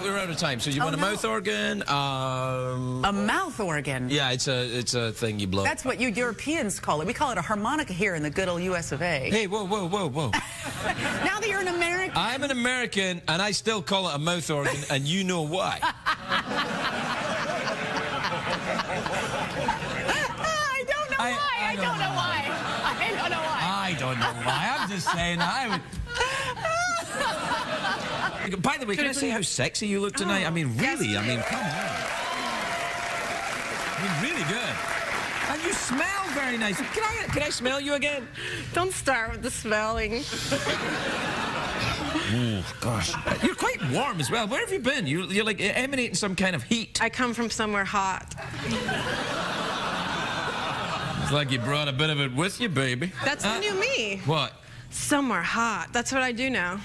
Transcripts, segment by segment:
We're out of time. So you want a mouth organ? A mouth organ? Yeah, it's a thing you blow. That's what you Europeans call it. We call it a harmonica here in the good old US of A. Hey, whoa. Now that you're an American... I'm an American, and I still call it a mouth organ, and you know why. I don't know why. I don't know why. I don't know why. I'm just saying I would... By the way, can I say how sexy you look tonight? I mean, really, I mean, come on. I mean, really good. And you smell very nice. Can I smell you again? Don't start with the smelling. Oh, gosh. You're quite warm as well. Where have you been? You're like emanating some kind of heat. I come from somewhere hot. It's like you brought a bit of it with you, baby. That's the new me. What? Somewhere hot. That's what I do now.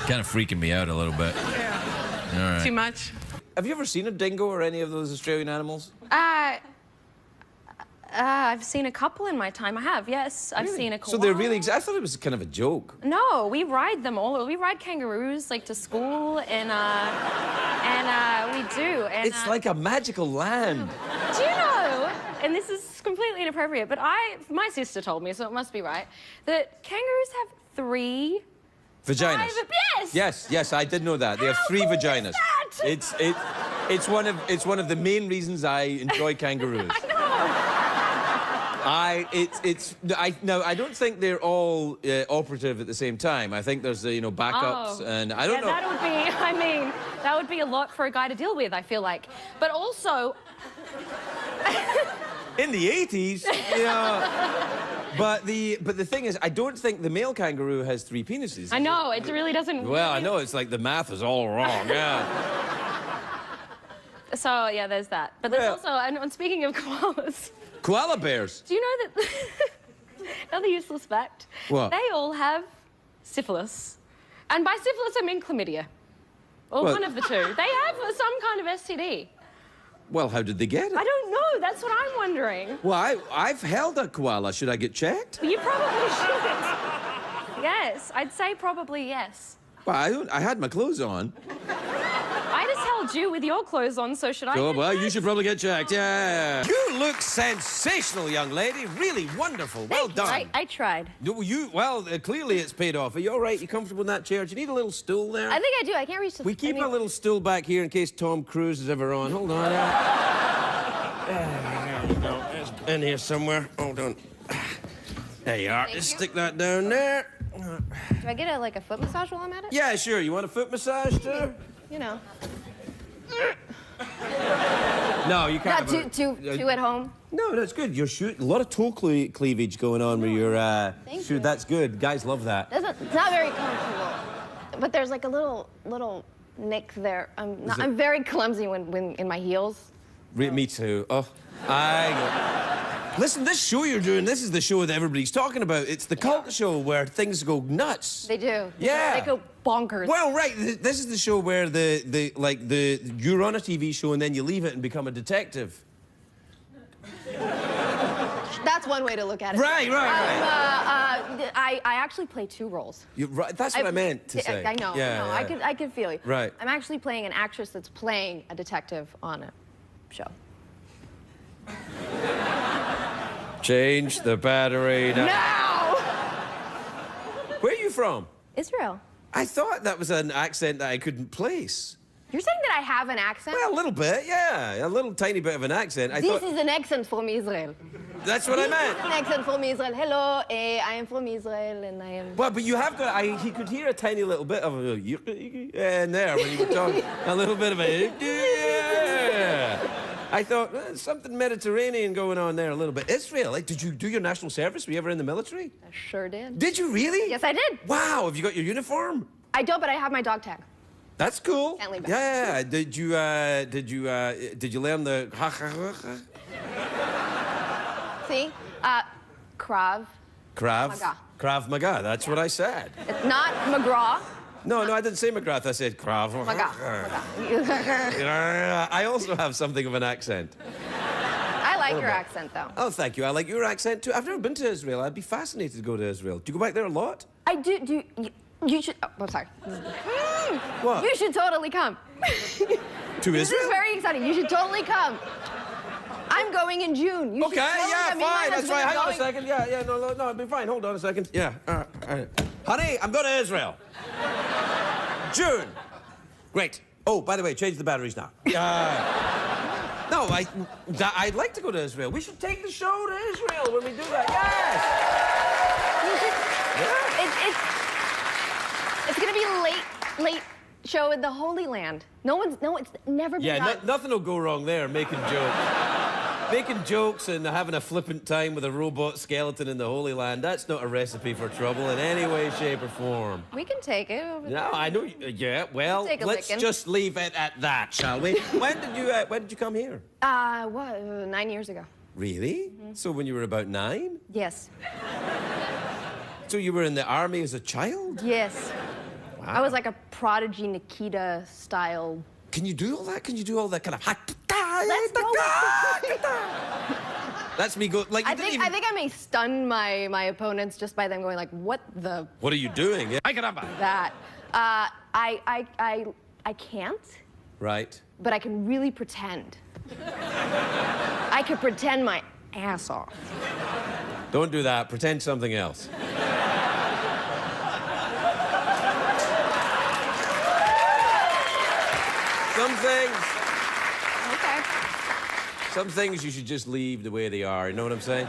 Kind of freaking me out a little bit. Yeah. All right. Too much? Have you ever seen a dingo or any of those Australian animals? I've seen a couple in my time. I have, yes. I've seen a koala. So they're really... I thought it was kind of a joke. No, we ride them all. We ride kangaroos, like, to school, and we do. And, It's like a magical land. do you know, and this is completely inappropriate, but my sister told me, so it must be right, that kangaroos have 3... Vaginas. Yes. Yes, I did know that. They have 3 vaginas. Is that? It's one of the main reasons I enjoy kangaroos. I know. I don't think they're all operative at the same time. I think there's backups and I don't know. That would be, I mean, that would be a lot for a guy to deal with, I feel like. But also in the 80s, you know. But the thing is, I don't think the male kangaroo has 3 penises. I know, it really doesn't... Well, I know, it's like the math is all wrong, yeah. So, yeah, there's that. But there's also, and speaking of koalas... Koala bears? Do you know that... Another useless fact. What? They all have syphilis. And by syphilis, I mean chlamydia. Or one of the two. They have some kind of STD. Well, how did they get it? I don't know, that's what I'm wondering. Well, I've held a koala. Should I get checked? You probably should. Yes, I'd say probably yes. Well, I had my clothes on. I just held you with your clothes on, so should I? Oh, well, you should probably get checked, yeah. You look sensational, young lady. Really wonderful. Well done. I tried. Well, clearly it's paid off. Are you all right? You comfortable in that chair? Do you need a little stool there? I think I do. I can't reach the... We keep a little stool back here in case Tom Cruise is ever on. Hold on. There you go. It's in here somewhere. Hold on. There you are. Just stick that down there. Do I get a foot massage while I'm at it? Yeah, sure. You want a foot massage, too? You know. No, you can't. Not two at home? No, that's good. You're shooting a lot of toe cleavage going on with your Thank you. That's good. Guys love that. It's not very comfortable. But there's like a little nick there. I'm very clumsy when in my heels. Me too. Oh, Listen, this show you're doing, this is the show that everybody's talking about. It's the cult show where things go nuts. They do. Yeah. They go bonkers. Well, right. This is the show where you're on a TV show and then you leave it and become a detective. That's one way to look at it. Right. I actually play 2 roles. Right. That's what I meant to say. I know. Yeah, I can feel you. Right. I'm actually playing an actress that's playing a detective on a show. Change the battery now. No! Where are you from? Israel. I thought that was an accent that I couldn't place. You're saying that I have an accent? Well, a little bit, yeah. A little tiny bit of an accent. This is an accent from Israel. That's what I meant. An accent from Israel. Hello, I am from Israel and I am... Well, but you have got... he could hear a tiny little bit of a... in there when you were talking. A little bit of a... Yeah. I thought, something Mediterranean going on there a little bit. Israel, did you do your national service? Were you ever in the military? I sure did. Did you really? Yes, I did. Wow, have you got your uniform? I don't, but I have my dog tag. That's cool. Can't leave it. Yeah. Did you learn the... See? Krav. Maga. Krav Maga, that's what I said. It's not McGraw. No, I didn't say McGrath, I said Krav. Maga. I also have something of an accent. I like your accent, though. Oh, thank you. I like your accent, too. I've never been to Israel. I'd be fascinated to go to Israel. Do you go back there a lot? I do. You should... Oh, I'm sorry. thing. What? You should totally come. To This is Israel? very exciting. You should totally come. I'm going in June. You Okay, should totally yeah, come. Me and my fine. That's husband fine. are Hang on a going. second. Yeah, no, it'll be fine. Hold on a second. Yeah, all right. Honey, I'm going to Israel. June. Great. Oh, by the way, change the batteries now. No, I'd like to go to Israel. We should take the show to Israel when we do that. Yes. It's gonna be a late show in the Holy Land. It's never been done. Nothing will go wrong there, making jokes. Making jokes and having a flippant time with a robot skeleton in the Holy Land, that's not a recipe for trouble in any way, shape, or form. We can take it over there. No, I know. Yeah, well, Take a let's licking. just leave it at that, shall we? When did you come here? 9 years ago. Really? So when you were about 9? Yes. So you were in the army as a child? Yes. Wow. I was like a prodigy Nikita style. Can you do all that? Can you do all that kind of? Let's go. That's me go like. I think I may stun my opponents just by them going like, "What the?" What are you doing? Yeah. I can That. I can't, Right. but I can really pretend. I can pretend my ass off. Don't do that. Pretend something else. Some things. Okay. Some things you should just leave the way they are. You know what I'm saying?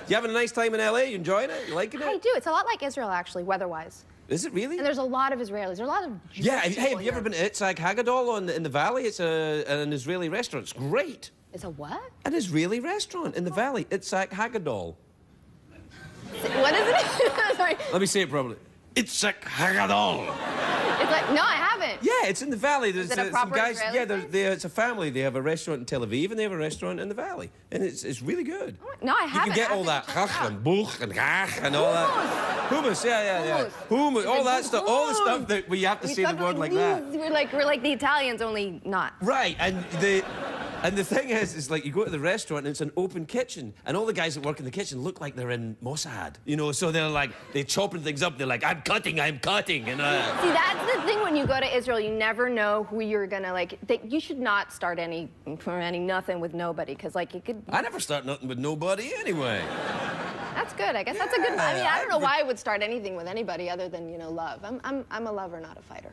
You having a nice time in LA? You enjoying it? You liking it? I do. It's a lot like Israel, actually, weather-wise. Is it really? And there's a lot of Israelis. There's a lot of Jewish Yeah. Hey, people have you ever here. been to Itzhak Haggadol in the valley? It's an Israeli restaurant. It's great. It's a what? An Israeli restaurant in the valley. Itzhak Haggadol. What is it? Sorry. Let me say it properly. Itzhak Haggadol. It's like, no, I haven't. Yeah, it's in the valley. There's it a some proper guys. Israeli Yeah, place? it's a family. They have a restaurant in Tel Aviv and they have a restaurant in the valley, and it's really good. No, I You haven't. can get I all that have to check it chach and buch and gach and all that. Hummus, yeah. Hummus, all that stuff, all the stuff that we have to say the word like that. We're like the Italians, only not. Right, and the thing is like you go to the restaurant and it's an open kitchen, and all the guys that work in the kitchen look like they're in Mossad, you know. So they're chopping things up. They're like, I'm cutting, and See, that's the thing when you go to Israel, you never know who you're gonna like. You should not start nothing with nobody, because like it could. I never start nothing with nobody anyway. That's good. I guess that's a good. I mean, I don't know why I would start anything with anybody other than love. I'm a lover, not a fighter.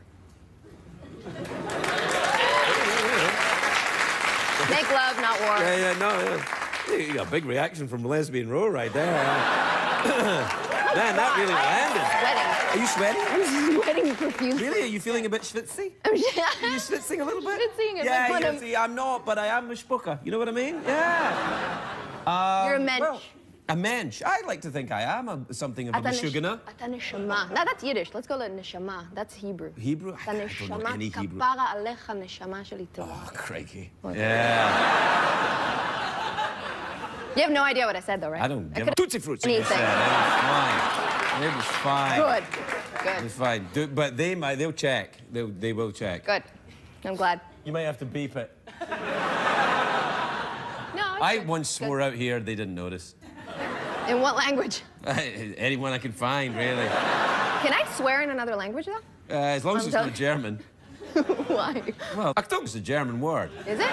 Make love, not war. Yeah. You got a big reaction from Lesbian Row right there. Man, that really landed. Sweating. Are you sweating? I'm sweating profusely. Really? Are you feeling a bit schwitzy? I'm Are you schwitzing a little bit? Schwitzing a bit, yeah, but you I'm- see, I'm not, but I am a spucker. You know what I mean? Yeah. You're a mensch. Well, a mensch. I like to think I am something of a meshugana. Ata neshama. No, that's Yiddish. Let's go to neshama. That's Hebrew. Hebrew? Ata I don't know neshama, any Hebrew. kapara alecha neshama sheli tova. Oh, crikey. Yeah. You have no idea what I said, though, right? I don't give a Tootsie Fruits. Anything. It was fine. Good. It's fine. But they'll check. They will check. Good. I'm glad. You might have to beep it. No, it's I good. once Good. swore out here, they didn't notice. In what language? Anyone I can find, really. Can I swear in another language, though? As long as I'm it's done. not German. Why? Well, Achtung is a German word. Is it?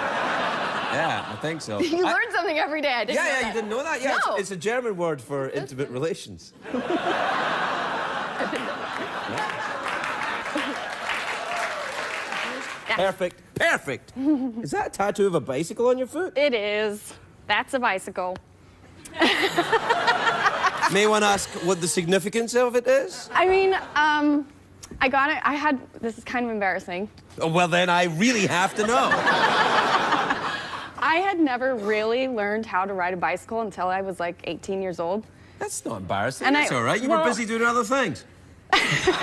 Yeah, I think so. You learned something every day. I didn't know Yeah, that. you didn't know that? Yeah, No. it's a German word for intimate relations. Perfect. Perfect. Is that a tattoo of a bicycle on your foot? It is. That's a bicycle. May one ask what the significance of it is? I mean, I got it. This is kind of embarrassing. Oh, well, then I really have to know. I had never really learned how to ride a bicycle until I was like 18 years old. That's not embarrassing. And That's all right. You were busy doing other things. True.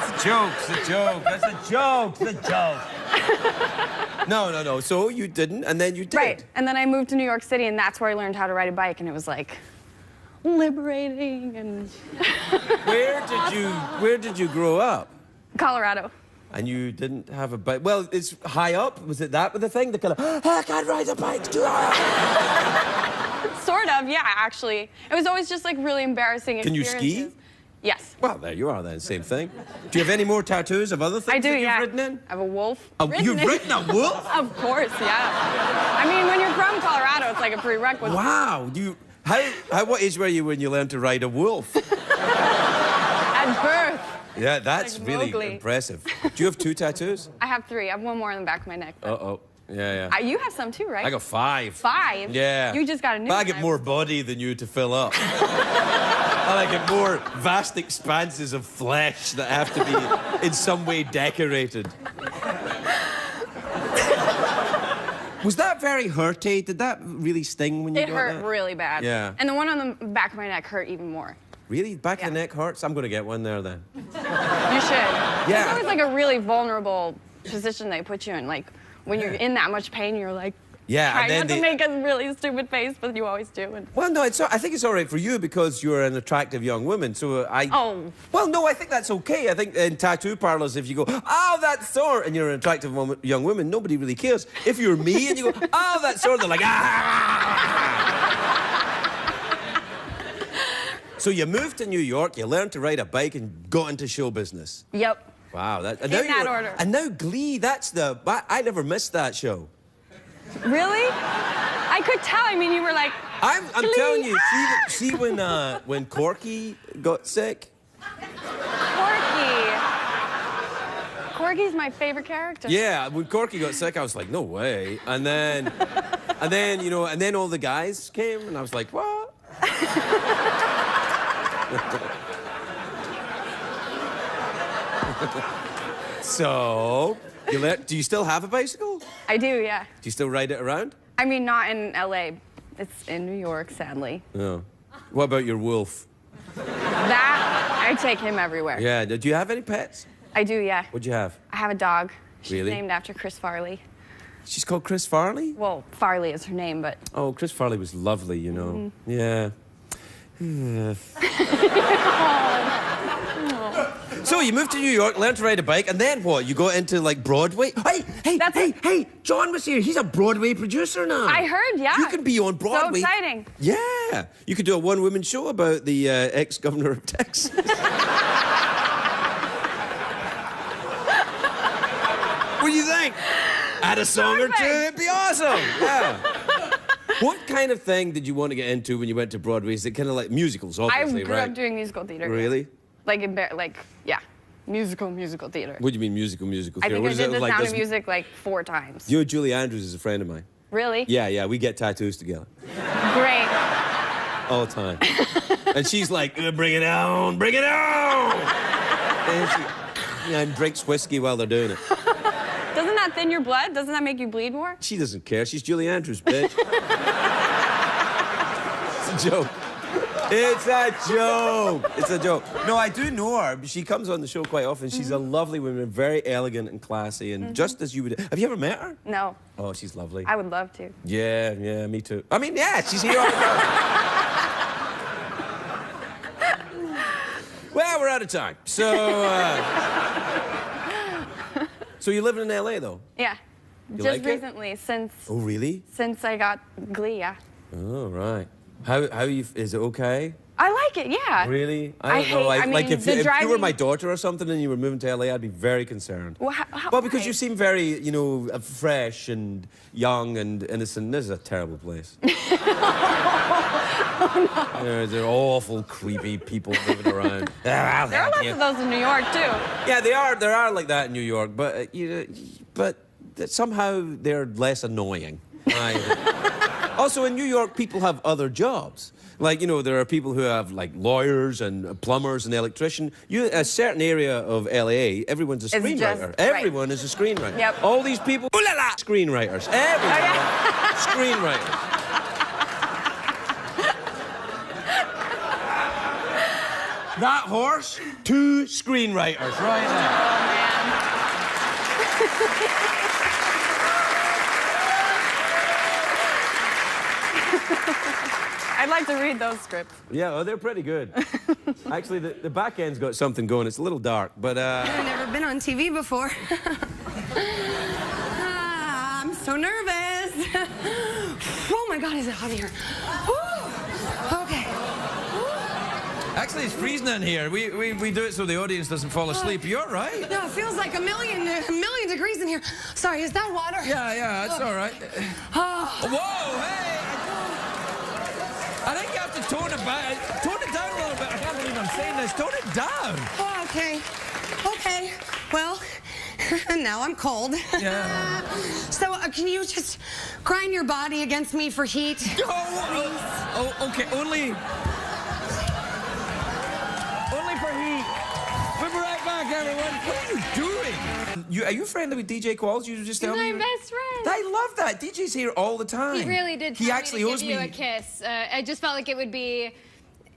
It's a joke. It's a joke. That's a joke. It's a joke. No. So you didn't, and then you did. Right. And then I moved to New York City, and that's where I learned how to ride a bike, and it was like liberating and Where did you grow up? Colorado. And you didn't have a bike. Well, it's high up. Was it that with the thing? The kind of, I can't ride a bike. Too high. Sort of, yeah, actually. It was always just like really embarrassing Can you experiences. ski? Yes. Well, there you are then, same thing. Do you have any more tattoos of other things I do, that you've yeah. written in? I have a wolf. You've written a wolf? Of course, yeah. I mean, when you're from Colorado, it's like a prerequisite. Wow. What age were you when you learned to ride a wolf? At birth. Yeah, that's Like really Mowgli. impressive. Do you have 2 tattoos? I have 3. I have one more on the back of my neck. but- Uh-oh. Yeah. You have some too, right? I got 5. 5? Yeah. You just got a new But I one. get more body than you to fill up. I get more vast expanses of flesh that have to be in some way decorated. Was that very hurty? Did that really sting when you It got hurt that? really bad. Yeah. And the one on the back of my neck hurt even more. Really? Back of Yeah. the neck hurts? I'm going to get one there then. You should. Yeah. It's always like a really vulnerable position they put you in. Like when you're in that much pain, you're like, Yeah, try and then not to make a really stupid face, but you always do. And Well, no, I think it's all right for you because you're an attractive young woman. So Oh. Well, no, I think that's okay. I think in tattoo parlors, if you go, oh, that's sore, and you're an attractive young woman, nobody really cares. If you're me and you go, oh, that's sore, they're like, ah. So you moved to New York, you learned to ride a bike, and got into show business. Yep. Wow, and In now that order. And now Glee, I never missed that show. Really? I could tell. I mean, you were like, I'm Glee, telling you, see when Corky got sick. Corky's my favorite character. Yeah, when Corky got sick, I was like, no way. And then all the guys came, and I was like, what? So, do you still have a bicycle? I do, yeah. Do you still ride it around? I mean, not in LA. It's in New York, sadly. No. What about your wolf? That, I take him everywhere. Yeah, do you have any pets? I do, yeah. What'd you have? I have a dog. She's Really? named after Chris Farley. She's called Chris Farley? Well, Farley is her name, but... Oh, Chris Farley was lovely, you know. Yeah. So you moved to New York, learned to ride a bike, and then what? You got into like Broadway? Hey, John was here. He's a Broadway producer now. I heard, yeah. You can be on Broadway. So exciting. Yeah. You could do a one-woman show about the ex-governor of Texas. What do you think? Add a song or two, it'd be awesome. Yeah. What kind of thing did you want to get into when you went to Broadway? Is it kind of like musicals, obviously, I grew right? up doing musical theater. Really? Yeah. Musical theater. What do you mean musical I theater? think What I is did it The like Sound this- of Music like 4 times. You and Julie Andrews is a friend of mine. Really? Yeah, we get tattoos together Great. all the time. And she's like, bring it on, bring it on! And drinks whiskey while they're doing it. Doesn't that thin your blood? Doesn't that make you bleed more? She doesn't care. She's Julie Andrews, bitch. It's a joke. It's a joke. It's a joke. No, I do know her. She comes on the show quite often. She's a lovely woman, very elegant and classy, and just as you would... Have you ever met her? No. Oh, she's lovely. I would love to. Yeah, me too. I mean, yeah, she's here all the time. Well, we're out of time. So you're living in LA, though? Yeah. You Just like it? recently, since Oh, really? I got Glee, yeah. Oh, right. How is it okay? I like it, yeah. Really? I don't know. hate- I Like mean, if the you were driving- my daughter or something and you were moving to LA, I'd be very concerned. Well, Well, because why? you seem very, fresh and young and innocent. This is a terrible place. They're awful, creepy people moving around. There are lots of those in New York, too. Yeah, there are like that in New York, but but somehow they're less annoying. Also, in New York, people have other jobs. Like, there are people who have, like, lawyers and plumbers and electrician. A certain area of LA, everyone's a screenwriter. Everyone is a screenwriter. Yep. All these people, ooh la la, screenwriters. Everyone, screenwriters. That horse, 2 screenwriters right there. I'd like to read those scripts. Yeah, well, they're pretty good. Actually, the back end's got something going. It's a little dark, but... I've never been on TV before. I'm so nervous. Oh my God, is it hot here? Whew. Okay. Actually, it's freezing in here. We do it so the audience doesn't fall asleep. You're right. No, it feels like a million degrees in here. Sorry, is that water? Yeah, it's all right. Whoa, hey! I think you have to tone it back. Tone it down a little bit. I can't believe I'm saying this. Tone it down. Oh, okay. Okay. Well, now I'm cold. Yeah. So, can you just grind your body against me for heat? Oh, okay. Only for heat. We'll be right back, everyone. What are you doing? Are you friendly with DJ Qualls? You were just telling me. He's my best friend. I love that. DJ's here all the time. He really did tell He me actually to owes give you me a kiss. I just felt like it would be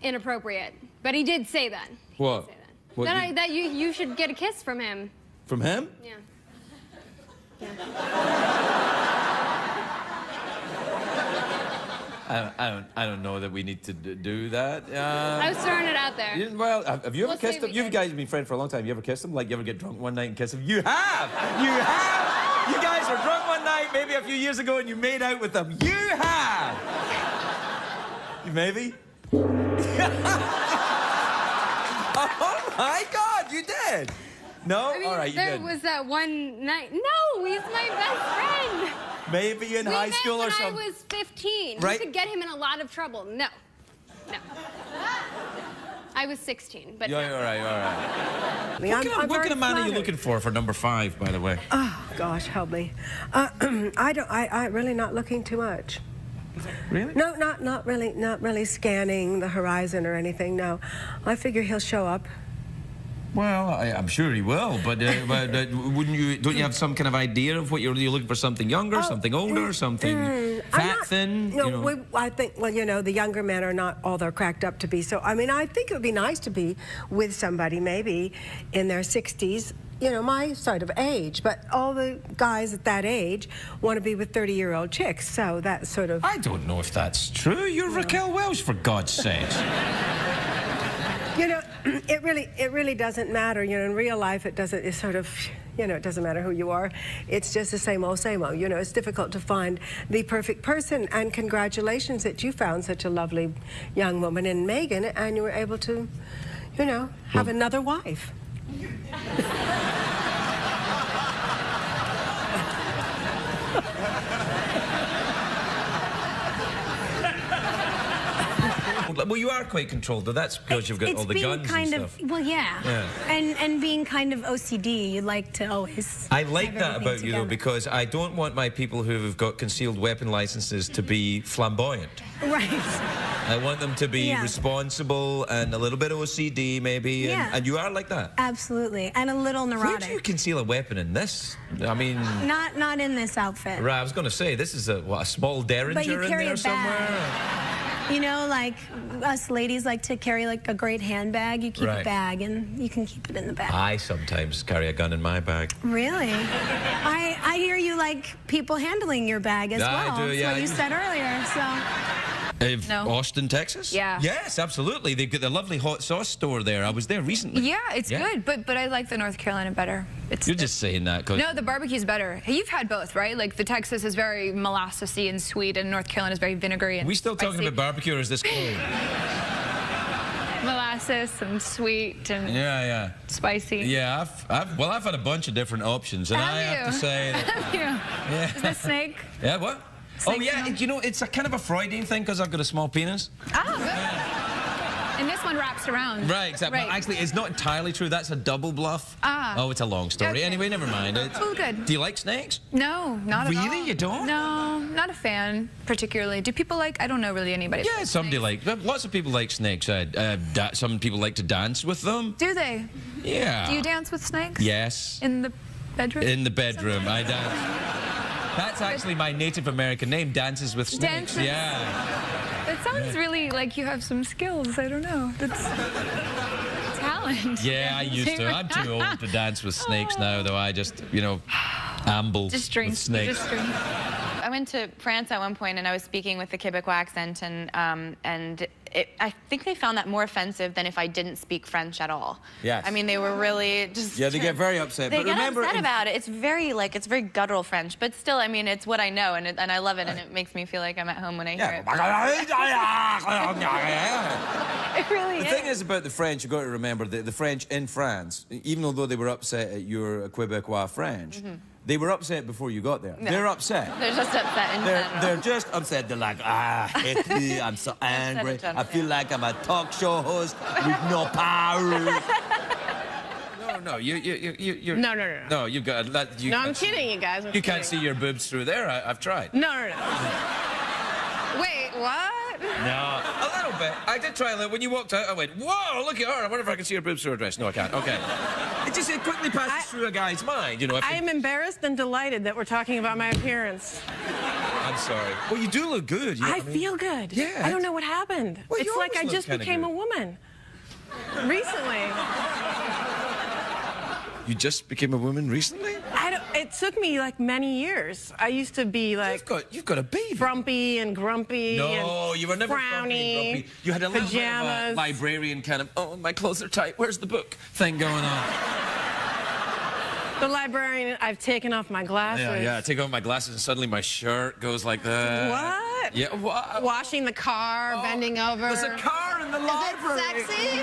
inappropriate. But he did say that. What? What That you should get a kiss from him. From him? Yeah. I don't know that we need to do that. I was throwing it out there. Well, have you ever We'll kissed see him? if You we guys have been friends for a long time. You ever kissed him? Like, you ever get drunk one night and kiss him? You have! You have! You guys were drunk one night, maybe a few years ago, and you made out with them. You have! You maybe? Oh, my God, you did! No? I mean, All right, you there did. was that one night. No, he's my best friend. Maybe in high school or something. When I was 15. Right. You could get him in a lot of trouble. No. I was 16, but Yeah, no. all right. I'm What very kind of man are you flattered. looking for number 5, by the way? Oh gosh, help me. I really not looking too much. Really? No, not really scanning the horizon or anything. No, I figure he'll show up. Well, I'm sure he will, but wouldn't you? Don't you have some kind of idea of what you're looking for? Something younger, something older, something fat, thin? No, you know? I think, well, you know, the younger men are not all they're cracked up to be. So, I mean, I think it would be nice to be with somebody maybe in their 60s, you know, my sort of age. But all the guys at that age want to be with 30-year-old chicks. So that's sort of... I don't know if that's true. You're Raquel Welch, for God's sake. You know, it really doesn't matter. You know, in real life, it doesn't. It's sort of, you know, it doesn't matter who you are. It's just the same old, same old. You know, it's difficult to find the perfect person. And congratulations that you found such a lovely young woman in Megan, and you were able to, you know, have another wife. Well, you are quite controlled, though. That's because you've got all the guns and stuff. Well, yeah. And being kind of OCD, you like to always. I like have that everything about you, though, together. because I don't want my people who've got concealed weapon licenses to be flamboyant. Right. I want them to be Yeah. responsible and a little bit OCD, maybe. Yeah. And you are like that. Absolutely, and a little Where neurotic. do you conceal a weapon in this? I mean... Not in this outfit. Right, I was going to say, this is a small Derringer But you in carry there a somewhere? bag. You know, like us ladies like to carry like a great handbag. You keep Right. a bag, and you can keep it in the bag. I sometimes carry a gun in my bag. Really? I hear you like people handling your bag as I well. do, That's yeah, what I you do. said earlier. So. No. Austin, Texas? Yeah. Yes, absolutely. They've got the lovely hot sauce store there. I was there recently. Yeah, it's good, but I like the North Carolina better. You're just saying that because... No, the barbecue's better. Hey, you've had both, right? Like the Texas is very molassesy and sweet, and North Carolina is very vinegary and we still talking spicy. about barbecue, or is this... molasses and sweet and Yeah. spicy. Yeah, I've had a bunch of different options, and Have I have you? to say that... Have you? Yeah. Is this snake? Yeah, what? Snake Oh, yeah, sound? you know, it's a kind of a Freudian thing because I've got a small penis. Oh, good. And this one wraps around. Right, exactly. Right. Actually, it's not entirely true. That's a double bluff. Ah. Oh, it's a long story. Okay. Anyway, never mind. Oh, good. Do you like snakes? No, not at all. Really? You don't? No, not a fan particularly. Do people like? I don't know really anybody. Yeah, somebody like... Lots of people like snakes. Some people like to dance with them. Do they? Yeah. Do you dance with snakes? Yes. In the bedroom? In the bedroom, I dance. That's actually my Native American name, Dances with Snakes. Dances. Yeah. That sounds really like you have some skills. I don't know. That's talent. Yeah, I used to. I'm too old to dance with snakes now, though. I just, you know, amble Just drink. with snakes. Just drink. I went to France at one point, and I was speaking with the Quebecois accent, and I think they found that more offensive than if I didn't speak French at all. Yes. I mean, they were really just... Yeah, they get very upset. They but get remember, upset about it. It's very, like, it's very guttural French, but still, I mean, it's what I know, and I love it, and it makes me feel like I'm at home when I hear it. It really is. The thing is about the French, you've got to remember that the French in France, even though they were upset at your Quebecois French, they were upset before you got there. No. They're upset. They're just upset in general. They're just upset. They're like, hate me, I'm so angry. I feel like I'm a talk show host with no power. No, you're... No. No, you've got... No, I'm kidding, you guys. You can't see your boobs through there. I've tried. No. Wait, what? No, a little bit. I did try a little. When you walked out, I went, whoa, look at her. I wonder if I can see her boobs through her dress. No, I can't. Okay. It quickly passes through a guy's mind, you know. I am embarrassed and delighted that we're talking about my appearance. I'm sorry. Well, you do look good. I feel good. Yeah. I don't know what happened. Well, it's you like I always just look kinda became a good. woman. Recently. You just became a woman recently? It took me like many years. I used to be like... You've got a baby. Frumpy and grumpy No, and you were never frowny, frumpy and grumpy. You had a little bit of a librarian kind of, oh, my clothes are tight, where's the book thing going on? The librarian, I've taken off my glasses. Yeah, I take off my glasses and suddenly my shirt goes like that. What? Yeah, what? Washing the car, bending over. There's a car in the library. Is it sexy?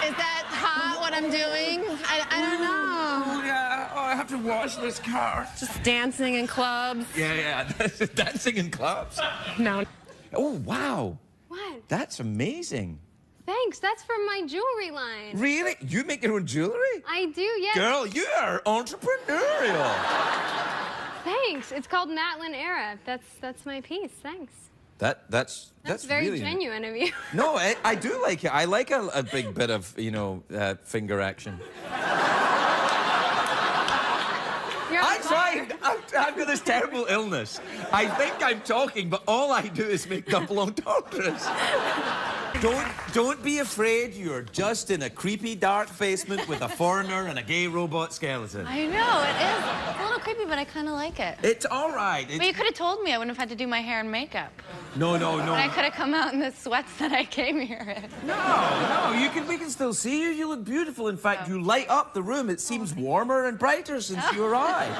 Is that hot, what I'm doing? I don't know. Yeah, I have to wash this car. Just dancing in clubs. Yeah. Dancing in clubs. No. Oh, wow. What? That's amazing. Thanks, that's from my jewelry line. Really? You make your own jewelry? I do, yes. Girl, you are entrepreneurial. Thanks. It's called Matlin Era. That's my piece. Thanks. That's very really genuine of you. No, I do like it. I like a big bit of, you know, finger action. I've got this terrible illness. I think I'm talking, but all I do is make double entendres. Don't be afraid. You're just in a creepy, dark basement with a foreigner and a gay robot skeleton. I know, it is. It's a little creepy, but I kind of like it. It's all right. But you could have told me. I wouldn't have had to do my hair and makeup. No. And I could have come out in the sweats that I came here in. No, we can still see you. You look beautiful. In fact, you light up the room. It seems warmer and brighter since you arrived.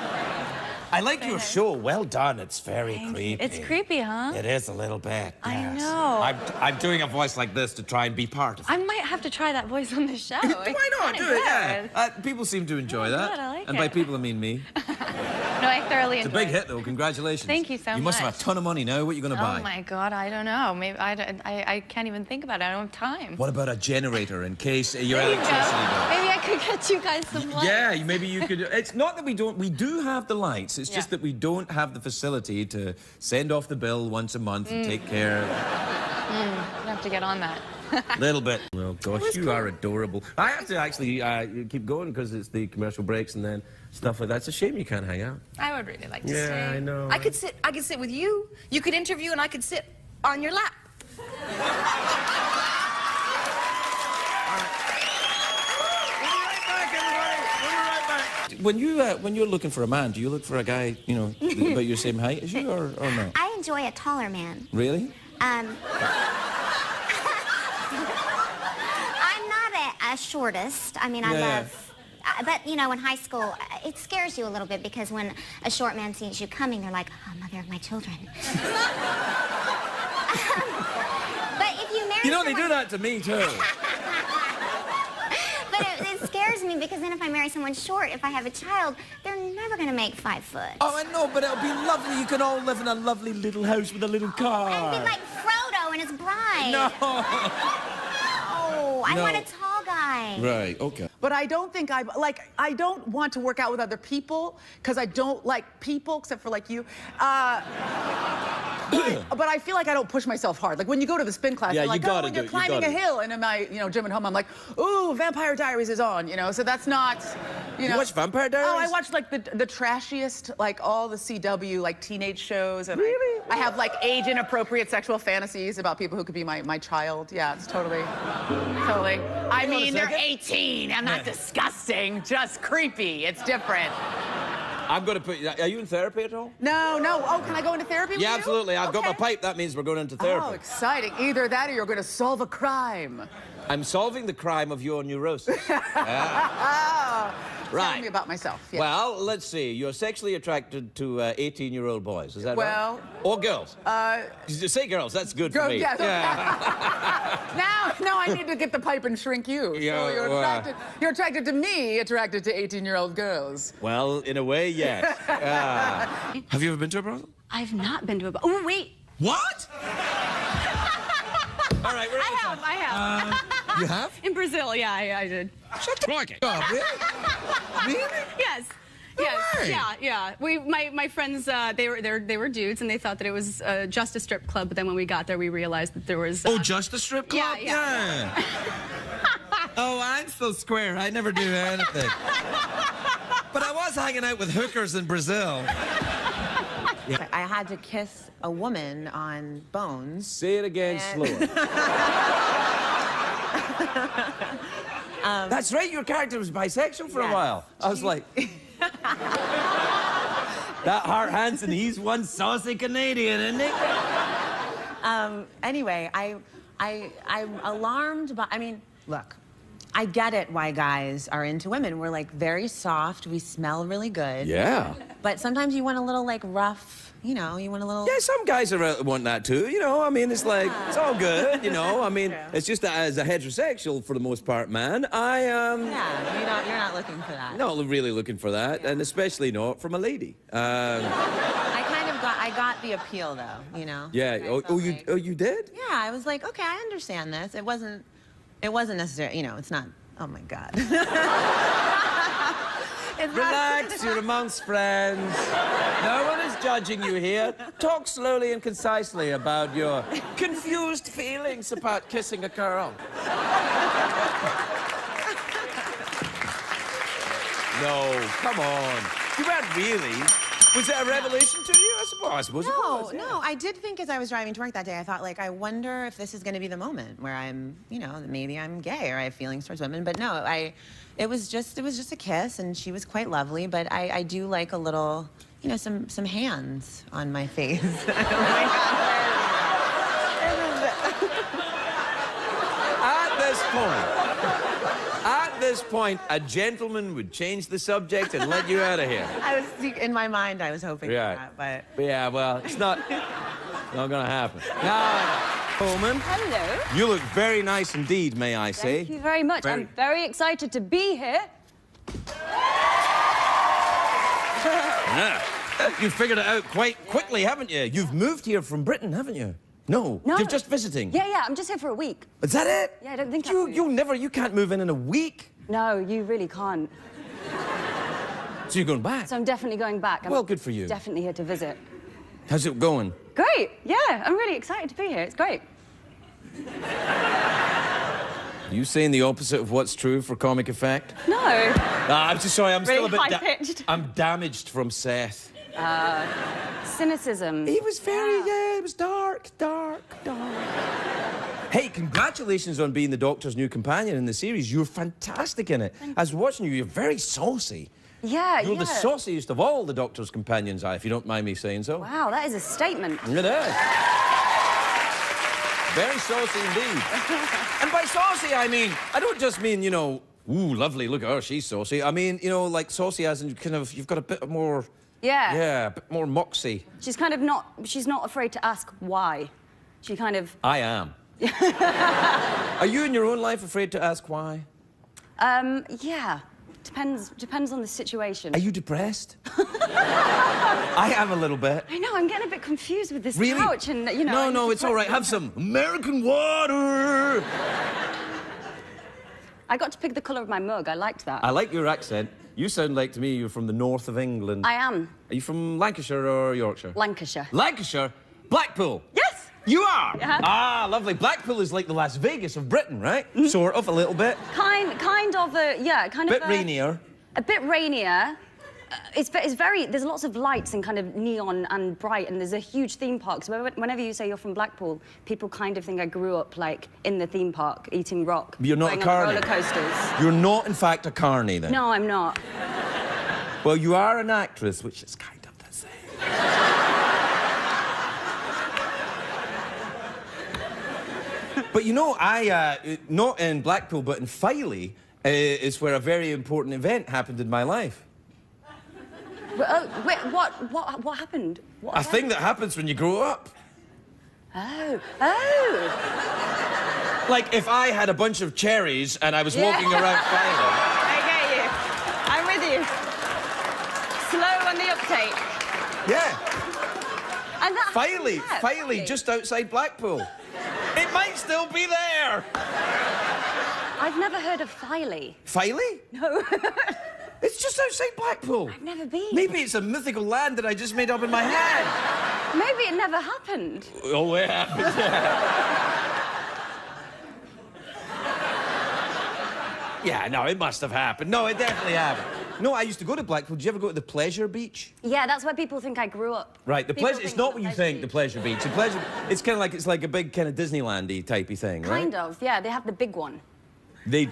I like your show. Well done. It's very creepy. It's creepy, huh? It is a little bit. I yes. know. I'm doing a voice like this to try and be part of it. I might have to try that voice on the show. Why not? Do it, yeah. People seem to enjoy that. Good, I like and by it. people, I mean me. No, I thoroughly It's a enjoyed big hit, though. Congratulations. Thank you so much. You must have a ton of money now. What are you going to buy? Oh, my God. I don't know. Maybe I can't even think about it. I don't have time. What about a generator in case your There you electricity go. goes? Maybe I could get you guys some lights. Yeah, maybe you could. It's not that we don't. We do have the lights. It's just that we don't have the facility to send off the bill once a month and take care. You have to get on that. Little bit. Well, gosh, you are adorable. I have to actually keep going because it's the commercial breaks and then stuff like that. It's a shame you can't hang out. I would really like to Yeah, stay. I know. I could sit with you. You could interview and I could sit on your lap. When you're looking for a man, do you look for a guy, you know, about your same height as you, or not? I enjoy a taller man. Really? I'm not a shortest. I mean, I love... But, you know, in high school, it scares you a little bit because when a short man sees you coming, they're like, oh, mother of my children. But if you marry You know, they do that to me, too. But it scares me because then if I marry someone short, if I have a child, they're never going to make 5 foot. Oh, I know, but it'll be lovely. You can all live in a lovely little house with a little car. I'd be like Frodo and his bride. No. Oh, I want a tall guy. Right, okay. But I don't think I don't want to work out with other people because I don't like people except for like you. But I feel like I don't push myself hard. Like when you go to the spin class, Yeah, you're like, you gotta when do you're it, you climbing gotta. a hill, and in my, gym at home, I'm like, ooh, Vampire Diaries is on, So that's not, You watch Vampire Diaries? Oh, I watch like the trashiest, like all the CW like teenage shows, and Really? I have like age-inappropriate sexual fantasies about people who could be my child. Yeah, it's totally. I mean, they're 18. I'm not disgusting, just creepy. It's different. I'm going to put... Are you in therapy at all? No, no. Oh, can I go into therapy with you? Yeah, absolutely. I've got my pipe. That means we're going into therapy. Oh, exciting. Either that or you're going to solve a crime. I'm solving the crime of your neurosis. Yeah. Right. Tell me about myself. Yes. Well, let's see. You're sexually attracted to 18-year-old boys. Is that right? Well... Or girls? Say girls. That's good for me. Yeah. Now I need to get the pipe and shrink you. Yeah, so you're attracted to me, attracted to 18-year-old girls. Well, in a way, yes. Have you ever been to a brothel? I've not been to a... Oh, wait. What? All right, I have. You have? In Brazil, yeah, I did. Shut the fuck up. Really? Really? Yes. Yes. Yeah. My friends, they were dudes, and they thought that it was just a strip club. But then when we got there, we realized that there was. Oh, just a strip club? Yeah. Oh, I'm so square. I never do anything. But I was hanging out with hookers in Brazil. Yeah. I had to kiss a woman on Bones. Say it again slower. That's right, your character was bisexual for a while. I was like... That Hart Hansen, he's one saucy Canadian, isn't he? Anyway, I'm alarmed by... I mean, look, I get it why guys are into women. We're, like, very soft. We smell really good. Yeah. But sometimes you want a little, like, rough, you know, you want a little... Yeah, some guys want that too, you know. I mean, it's like, it's all good, you know. I mean, it's just that as a heterosexual, for the most part, man, Yeah, you're not looking for that. Not really looking for that, and especially not from a lady. I got the appeal, though, you know? Yeah, you did? Yeah, I was like, okay, I understand this. It wasn't necessary, you know, it's not, oh my God. Relax, you're amongst friends. No one is judging you here. Talk slowly and concisely about your confused feelings about kissing a girl. No, come on. You weren't really. Was it a revelation to you? I suppose it was. No, I did think as I was driving to work that day, I thought, like, I wonder if this is going to be the moment where I'm, you know, maybe I'm gay or I have feelings towards women. But no, it was just a kiss, and she was quite lovely. But I do like a little, you know, some hands on my face. Oh my God. At this point, a gentleman would change the subject and let you out of here. In my mind, I was hoping for that, but yeah, well, it's not gonna happen. No. Coleman. Hello. You look very nice indeed, may I say. Thank you very much. I'm very excited to be here. Yeah. You figured it out quite quickly, haven't you? You've moved here from Britain, haven't you? No, you're just visiting. Yeah, I'm just here for a week. Is that it? Yeah, I don't think you can't move in a week. No, you really can't. So you're going back? So I'm definitely going back. Well, good for you. Definitely here to visit. How's it going? Great, yeah, I'm really excited to be here. It's great. Are you saying the opposite of what's true for comic effect? No. I'm just sorry, I'm really still a bit... high-pitched. I'm damaged from Seth. Cynicism. He was very, it was dark. Hey, congratulations on being the Doctor's new companion in the series. You're fantastic in it. I was watching you, you're very saucy. Yeah, You're the sauciest of all the Doctor's companions, if you don't mind me saying so. Wow, that is a statement. It is. Very saucy indeed. And by saucy, I mean, I don't just mean, you know, ooh, lovely, look at her, she's saucy. I mean, you know, like saucy as in kind of, you've got a bit more... Yeah. Yeah, a bit more moxie. She's kind of not, she's not afraid to ask why. She kind of... I am. Are you in your own life afraid to ask why? Yeah. Depends on the situation. Are you depressed? I am a little bit. I know, I'm getting a bit confused with this couch and, you know... No, it's all right. Have some American water. I got to pick the colour of my mug. I liked that. I like your accent. You sound like, to me, you're from the north of England. I am. Are you from Lancashire or Yorkshire? Lancashire. Lancashire? Blackpool? Yes! You are? Yeah. Ah, lovely. Blackpool is like the Las Vegas of Britain, right? Sort of, a little bit. Kind of a, yeah, kind of a... Bit rainier. A bit rainier. It's very, there's lots of lights and kind of neon and bright, and there's a huge theme park. So whenever you say you're from Blackpool, people kind of think I grew up, like, in the theme park, eating rock. You're not a going carny. on roller coasters. You're not, in fact, a carny, then? No, I'm not. Well, you are an actress, which is kind of the same. But you know, not in Blackpool, but in Filey, is where a very important event happened in my life. Wait, what happened? A thing that happens when you grow up. Oh. Like if I had a bunch of cherries and I was walking around Filey. I get you. I'm with you. Slow on the uptake. Yeah. And that Filey, just outside Blackpool. It might still be there. I've never heard of Filey. Filey? No. It's just outside Blackpool. I've never been. Maybe it's a mythical land that I just made up in my head. Maybe it never happened. Oh, it happened. Yeah, no, it must have happened. No, it definitely happened. No, I used to go to Blackpool. Did you ever go to the Pleasure Beach? Yeah, that's where people think I grew up. Right, the Pleasure. It's not what you think. The Pleasure Beach. The Pleasure. It's kind of like a big kind of Disneyland-y typey thing, right? Kind of. Yeah, they have the big one. They do.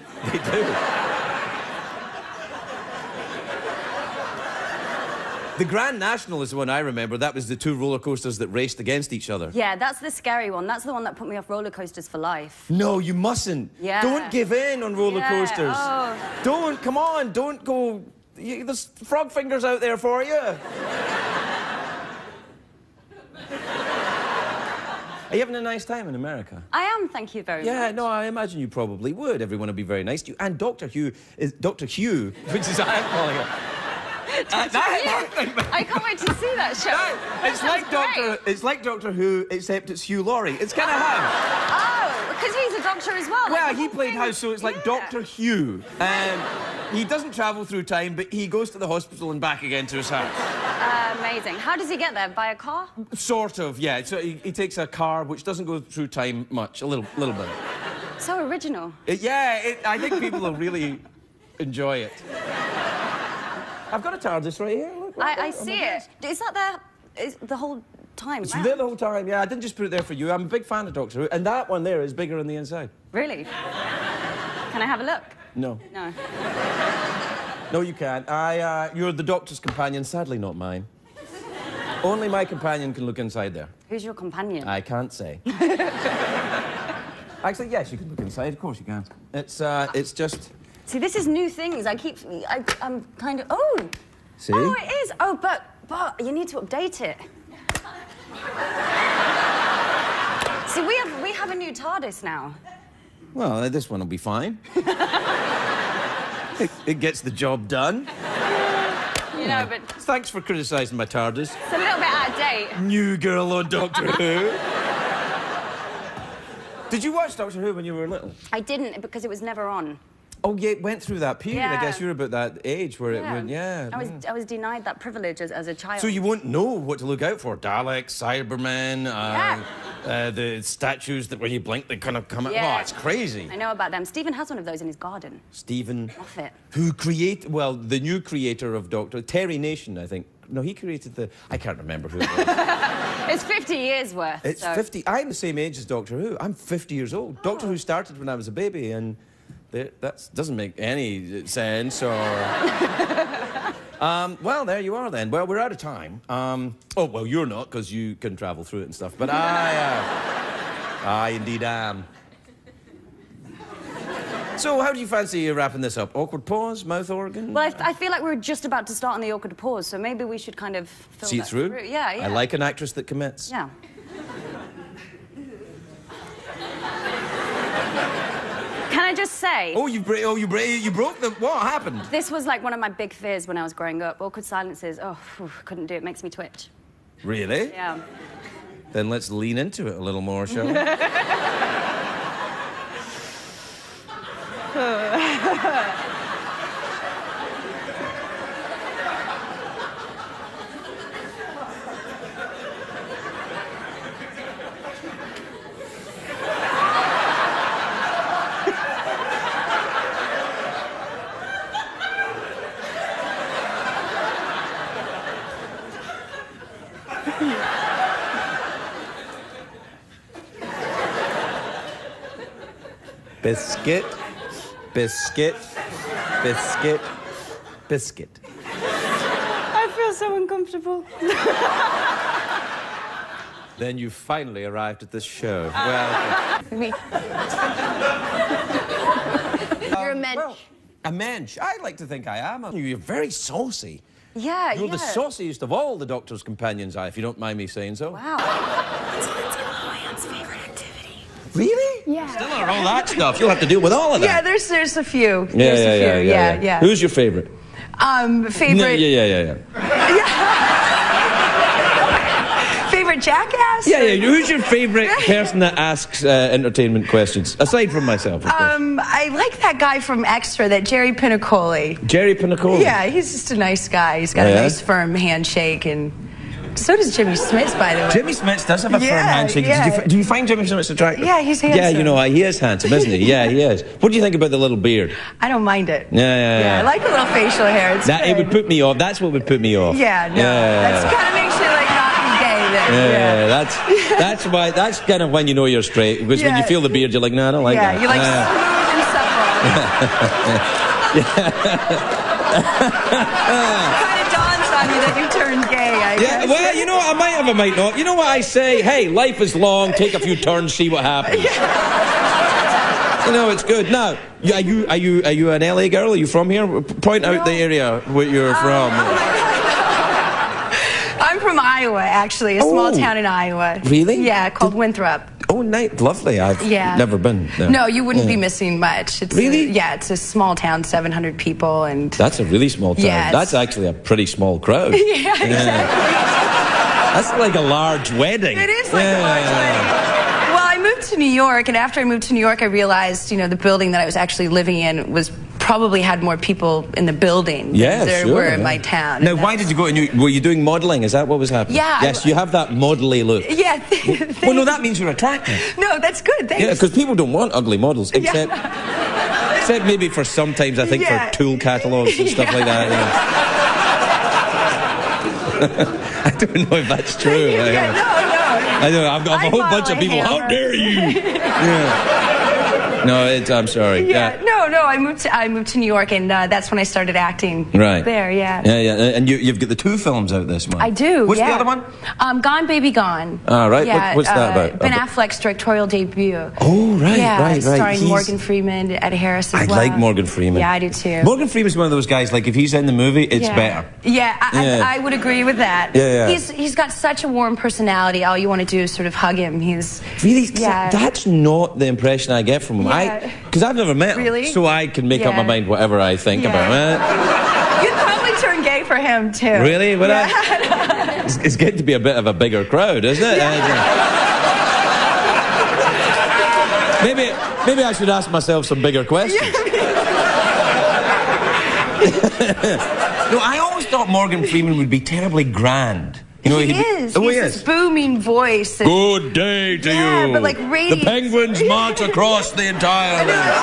The Grand National is the one I remember. That was the two roller coasters that raced against each other. Yeah, that's the scary one. That's the one that put me off roller coasters for life. No, you mustn't. Yeah. Don't give in on roller coasters. Oh. Don't, come on, don't go. There's frog fingers out there for you. Are you having a nice time in America? I am, thank you very much. Yeah, no, I imagine you probably would. Everyone would be very nice to you. And Dr. Hugh, which is I'm calling it. I can't wait to see that show. It's like Doctor Who, except it's Hugh Laurie. It's kind of House. Oh, because he's a doctor as well. Well, he played House, so it's like Doctor Hugh. He doesn't travel through time, but he goes to the hospital and back again to his house. Amazing. How does he get there? By a car? Sort of, yeah. So he takes a car which doesn't go through time much, a little bit. So original. I think people will really enjoy it. I've got a TARDIS right here. Look, I see it. Is that there the whole time? It's there the whole time, yeah. I didn't just put it there for you. I'm a big fan of Doctor Who, and that one there is bigger on the inside. Really? Can I have a look? No. No. No, you can't. You're the Doctor's companion, sadly not mine. Only my companion can look inside there. Who's your companion? I can't say. Actually, yes, you can look inside. Of course you can. It's just... See, this is new things. I'm kind of... Oh! See? Oh, it is. Oh, but you need to update it. See, we have a new TARDIS now. Well, this one will be fine. It gets the job done. You know, but... Thanks for criticising my TARDIS. It's a little bit out of date. New girl on Doctor Who. Did you watch Doctor Who when you were little? I didn't, because it was never on. Oh, yeah, it went through that period. Yeah. I guess you're about that age where it went, I was denied that privilege as a child. So you won't know what to look out for. Daleks, Cybermen, the statues that when you blink, they kind of come out. Yeah. Oh, it's crazy. I know about them. Stephen has one of those in his garden. Stephen. Moffat. Who the new creator of Doctor... Terry Nation, I think. No, he created I can't remember who it was. It's 50 years worth. It's 50. I'm the same age as Doctor Who. I'm 50 years old. Oh. Doctor Who started when I was a baby, and... That doesn't make any sense, or... well, there you are, then. Well, we're out of time. Oh, well, you're not, because you can travel through it and stuff, but I indeed am. So, how do you fancy wrapping this up? Awkward pause, mouth organ? Well, I feel like we're just about to start on the awkward pause, so maybe we should kind of... See it through? Yeah. I like an actress that commits. Yeah. Can I just say... you broke the... What happened? This was like one of my big fears when I was growing up. Awkward silences. Oh, couldn't do it. Makes me twitch. Really? Yeah. Then let's lean into it a little more, shall we? Biscuit, biscuit, biscuit, biscuit. so uncomfortable. Then you finally arrived at this show. Well, Me. You're a mensch. Well, a mensch. I like to think I am. You're very saucy. Yeah, You're the sauciest of all the Doctor's companions, if you don't mind me saying so. Wow. It's Lindsay Lohan's favorite activity. Really? Yeah. Still are all that stuff. You'll have to deal with all of that. Yeah, there's a few. Yeah. Who's your favorite? Favorite. No, yeah. Favorite jackass? Yeah. Who's your favorite person that asks entertainment questions? Aside from myself, of course. I like that guy from Extra, that Jerry Pinnacoli. Jerry Pinnacoli? Yeah, he's just a nice guy. He's got a nice firm handshake, and so does Jimmy Smits, by the way. Jimmy Smits does have a firm handshake. Yeah. Do you find Jimmy Smits attractive? Yeah, he's handsome. Yeah, you know, he is handsome, isn't he? Yeah, he is. What do you think about the little beard? I don't mind it. Yeah. I like the little facial hair. It's It would put me off. That's what would put me off. Yeah, no. That's kind of makes you like not be gay then. Yeah, that's why. That's kind of when you know you're straight. Because when you feel the beard, you're like, no, I don't like that. Yeah, you like smooth and supple. Kind of dawns on you that you turned gay, I guess. Well, you know, I might have, I might not. You know what I say? Hey, life is long. Take a few turns, see what happens. You know, it's good. Now, are you an LA girl? Are you from here? Point out the area where you're from. I'm from Iowa, actually, a small town in Iowa. Really? Yeah, called Winthrop. Oh, nice. Lovely. I've never been there. No, you wouldn't be missing much. It's really? It's a small town, 700 people, and... That's a really small town. Yeah, that's actually a pretty small crowd. Yeah, exactly. That's like a large wedding. It is like a large wedding. Well, I moved to New York, and after I moved to New York, I realized, you know, the building that I was actually living in was probably had more people in the building than there were in my town. Now, why did you go to New York? Were you doing modelling? Is that what was happening? Yeah. Yes, you have that modelly look. Yeah. Well, no, that means you're attractive. No, that's good. Thanks. Yeah, because people don't want ugly models, except maybe for sometimes, I think, for tool catalogues and stuff like that. I don't know if that's true. No. I know, I've got a whole bunch of people, how dare you? No, I'm sorry. No, I moved to New York, and that's when I started acting. Right. There, yeah. Yeah. And you've got the 2 films out this month. I do, What's the other one? Gone, Baby, Gone. Oh, right. Yeah, What's that about? Ben Affleck's directorial debut. Oh, right, right. Starring Morgan Freeman, Ed Harris as well. I like Morgan Freeman. Yeah, I do too. Morgan Freeman's one of those guys, like, if he's in the movie, it's better. Yeah, I would agree with that. Yeah. He's got such a warm personality. All you want to do is sort of hug him. He's... Really? That's not the impression I get from him. Because I've never met him, so I can make up my mind whatever I think about him. You'd probably turn gay for him, too. Really? It's getting to be a bit of a bigger crowd, isn't it? Maybe I should ask myself some bigger questions. No, I always thought Morgan Freeman would be terribly grand. You know, he is. Oh, he has this booming voice. Good day to you. But like radiant. The penguins march across the entire land.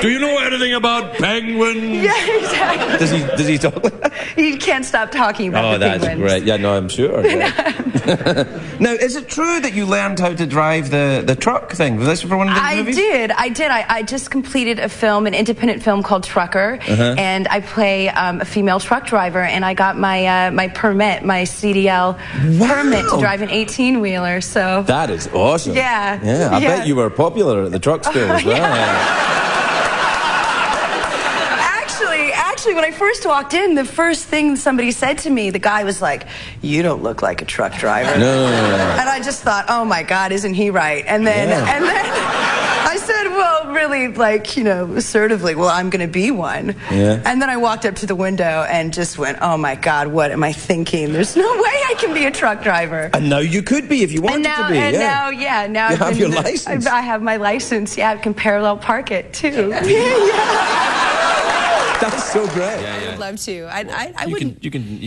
Do you know anything about penguins? Yeah, exactly. Does he talk like that? He can't stop talking about the penguins. Oh, that's great. Yeah, no, I'm sure. Yeah. Now, is it true that you learned how to drive the truck thing? Was this for one of the movies? I did. I just completed a film, an independent film called Trucker, and I play a female truck driver, and I got my permit, my CDL permit to drive an 18-wheeler, so... That is awesome. Yeah. Yeah, I bet you were popular at the truck school as well. Actually, when I first walked in, the first thing somebody said to me, the guy was like, "You don't look like a truck driver." No. And I just thought, oh my God, isn't he right? And then I said, well, really, like, you know, assertively, well, I'm going to be one. Yeah. And then I walked up to the window and just went, oh my God, what am I thinking? There's no way I can be a truck driver. And now you could be if you wanted to be. Now you have your license. I have my license. Yeah, I can parallel park it too. That's so great. I would love to. I wouldn't. You can.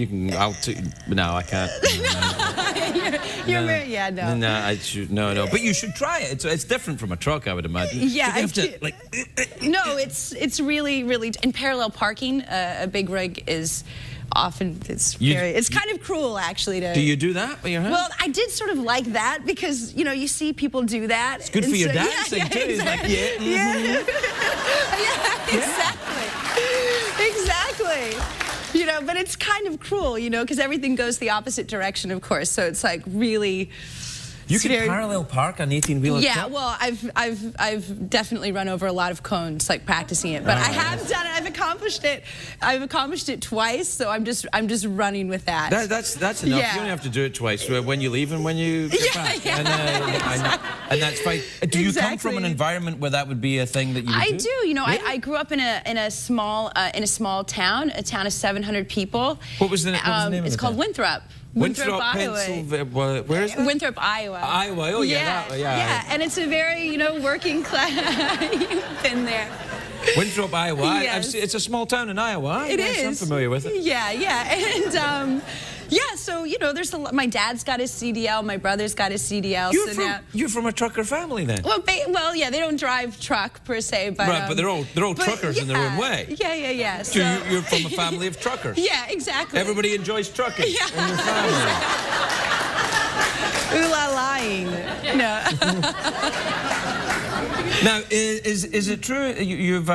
No, I can't. You're married. Yeah, no. No, I should. No. But you should try it. It's different from a truck, I would imagine. Yeah, you have to like. No, it's really in parallel parking. A big rig is often it's kind of cruel actually to. Do you do that with your hand? Well, I did sort of like that because you know you see people do that. It's good for your dancing too. Exactly. It's like exactly. You know, but but it's kind of cruel, you know, because everything goes the opposite direction, of course. So it's like really. You can parallel park an 18-wheeler Yeah, truck? well, I've definitely run over a lot of cones, like practicing it. But I have done it. I've accomplished it. I've accomplished it twice. So I'm just running with that. That's enough. Yeah. You only have to do it twice, when you leave and when you get back. Yeah, and that's fine. Do you come from an environment where that would be a thing that you would do? I do. You know, really? I grew up in a small town, a town of 700 people. What was the name of the It's called Winthrop. Winthrop, Pennsylvania. Where is that? Winthrop, Iowa. Iowa. Oh yeah. Yeah, and it's a very, you know, working class. You've been there. Winthrop, Iowa. Yes. It's a small town in Iowa. It is. I'm familiar with it. Yeah, and yeah, so you know, there's a lot. My dad's got his CDL. My brother's got his CDL. You're from a trucker family then? Well, yeah, they don't drive truck per se, but right, but they're all truckers in their own way. Yeah. So you're from a family of truckers. Yeah, exactly. Everybody enjoys trucking in your family. Ooh la lying. No. Now, is it true you've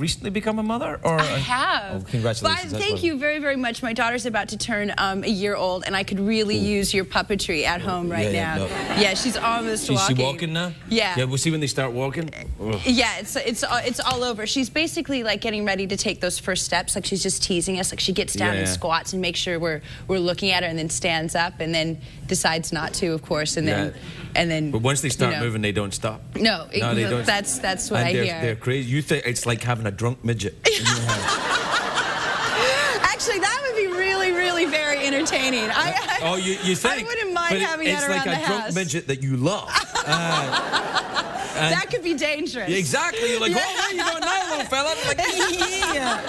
recently become a mother? Or I have. Oh, congratulations. Well, thank you very, very much. My daughter's about to turn a year old, and I could really use your puppetry at home right now. No. Yeah, she's almost walking. Is she walking now? Yeah. Yeah, we'll see when they start walking. Ugh. Yeah, it's all over. She's basically like getting ready to take those first steps. Like she's just teasing us. Like she gets down and squats and makes sure we're looking at her, and then stands up, and then decides not to, of course, and then. But once they start moving, they don't stop. No, they don't. That's what I hear. They're crazy. You think it's like having a drunk midget in your house. Actually, that would be really, really very entertaining. You think? I wouldn't mind having that around the house. It's like a drunk midget that you love. That could be dangerous. Exactly. You're like, oh, where you going now, little fella? I'm like, yeah.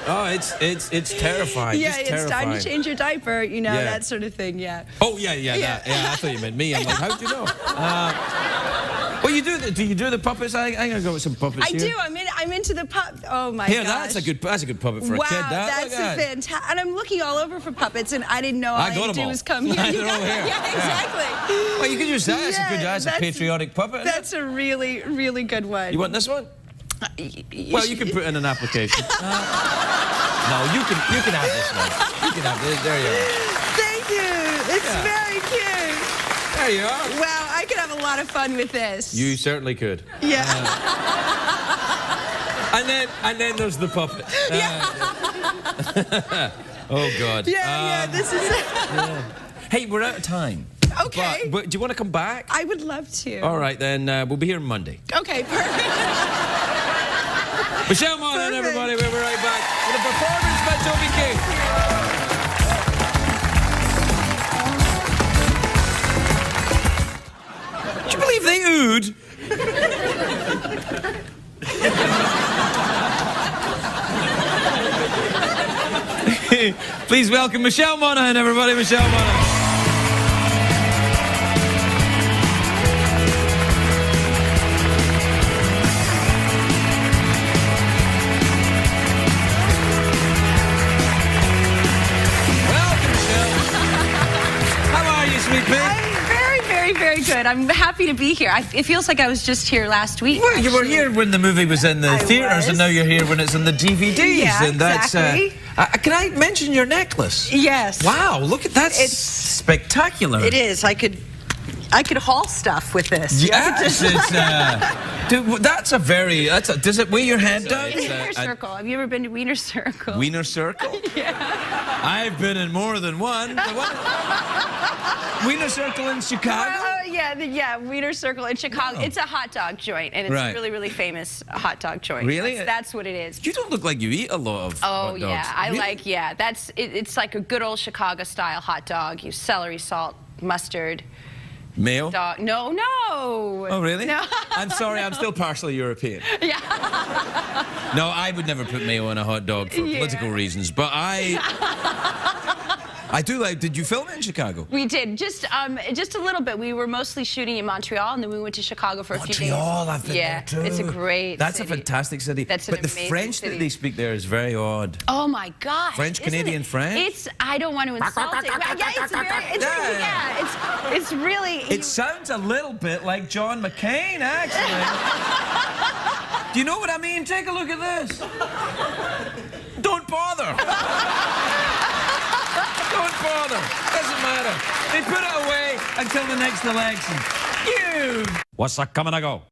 Oh, it's terrifying. Yeah, it's terrifying. Time to change your diaper, you know, that sort of thing. Yeah. Oh yeah. I thought you meant me. I'm like, how'd you know? Well, you do. Do you do the puppets? I'm gonna go with some puppets. I do. I'm into the pup. Oh my gosh. That's a good puppet for a kid. That's a fantastic. And I'm looking all over for puppets, and I didn't know all I had to do was come here. They're all here. Yeah, exactly. Well, you can use that. That's a good. That's a patriotic puppet. That's a really, really good one. You want this one? Well, you can put in an application. No, you can have this one. You can have this. There you are. Thank you. It's very cute. There you are. Wow, I could have a lot of fun with this. You certainly could. Yeah. And then there's the puppet. Oh God. Yeah. This is. Hey, we're out of time. Okay. But do you want to come back? I would love to. All right, then we'll be here Monday. Okay, perfect. Michelle Monaghan, everybody. We'll be right back with a performance by Toby King. Do you believe they oohed? Please welcome Michelle Monaghan, everybody. Michelle Monaghan. Very good. I'm happy to be here. It feels like I was just here last week. Well, you were here when the movie was in the theaters, and now you're here when it's in the DVDs. Yeah, and that's, exactly. Can I mention your necklace? Yes. Wow, look at that. It's spectacular. It is. I could haul stuff with this. Yes, dude, that's a very. Does it weigh your head down? Wiener Circle. Have you ever been to Wiener Circle? Wiener Circle? Yeah. I've been in more than one. Wiener Circle in Chicago? Yeah, Wiener Circle in Chicago. Wow. It's a hot dog joint, and it's a really, really famous hot dog joint. Really? That's what it is. You don't look like you eat a lot of hot dogs. Yeah, it's like a good old Chicago-style hot dog. You celery, salt, mustard. Mayo? No. Oh, really? No. I'm sorry, I'm still partially European. Yeah. No, I would never put mayo on a hot dog for political reasons, but I do like. Did you film it in Chicago? We did, just a little bit. We were mostly shooting in Montreal, and then we went to Chicago for a few days. Montreal, I've been there too. It's a great That's city. a fantastic city. That's an but the French city. that they speak there is very odd. Oh my gosh. French-Canadian French? I don't want to insult it. It's really. It sounds a little bit like John McCain, actually. Do you know what I mean? Take a look at this. Don't bother. bother. Doesn't matter. They put it away until the next election. What's that coming to go?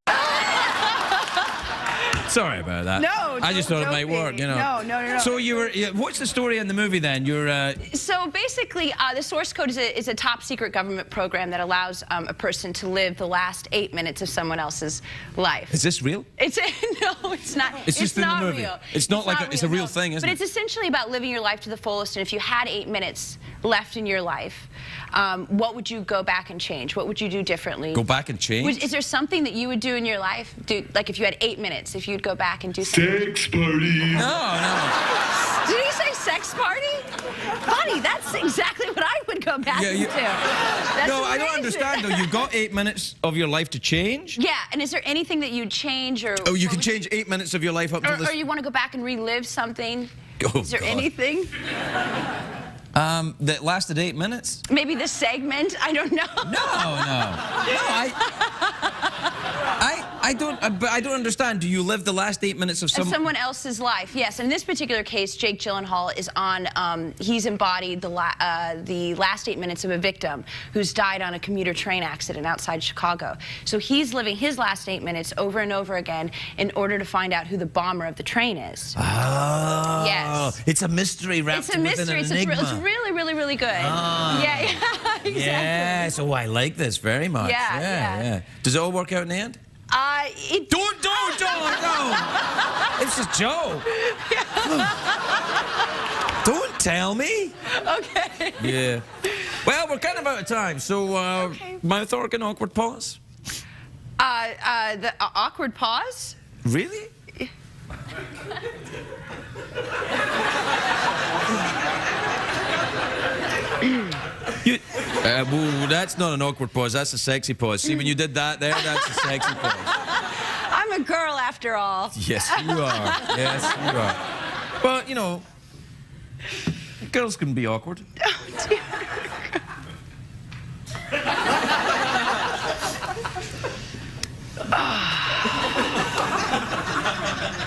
Sorry about that. No, I just thought it might work, you know. No. So you were. What's the story in the movie then? You're. So basically, the source code is a top secret government program that allows a person to live the last 8 minutes of someone else's life. Is this real? No, it's not. It's just in the not movie. Real. It's not like it's a real thing, isn't it? But it's essentially about living your life to the fullest. And if you had 8 minutes left in your life, what would you go back and change? What would you do differently? Go back and change? Is there something that you would do in your life? Like if you had 8 minutes, if you'd go back and do something? Sex party. No. Did he say sex party? Buddy, that's exactly what I would go back and do. That's no, I don't amazing. understand though. You've got 8 minutes of your life to change? Yeah, and is there anything that you'd change or... Oh, you can change 8 minutes of your life up to this... Or you want to go back and relive something? Oh, is there God. anything? That lasted 8 minutes? Maybe this segment? I don't know. I don't understand. Do you live the last 8 minutes of someone else's life? Yes. In this particular case, Jake Gyllenhaal is on. He's embodied the last 8 minutes of a victim who's died on a commuter train accident outside Chicago. So he's living his last 8 minutes over and over again in order to find out who the bomber of the train is. Oh. Yes. It's a mystery wrapped within an enigma. It's really good. Ah. Yeah, exactly. Yeah. So I like this very much. Yeah. Does it all work out in the end? Don't! It's a joke. Don't tell me. Okay. Yeah. Well, we're kind of out of time, so mouth organ, awkward pause. The awkward pause? Really? Ooh, that's not an awkward pause. That's a sexy pause. See, when you did that there, that's a sexy pause. I'm a girl after all. Yes, you are. Yes, you are. But, you know, girls can be awkward. Oh, dear.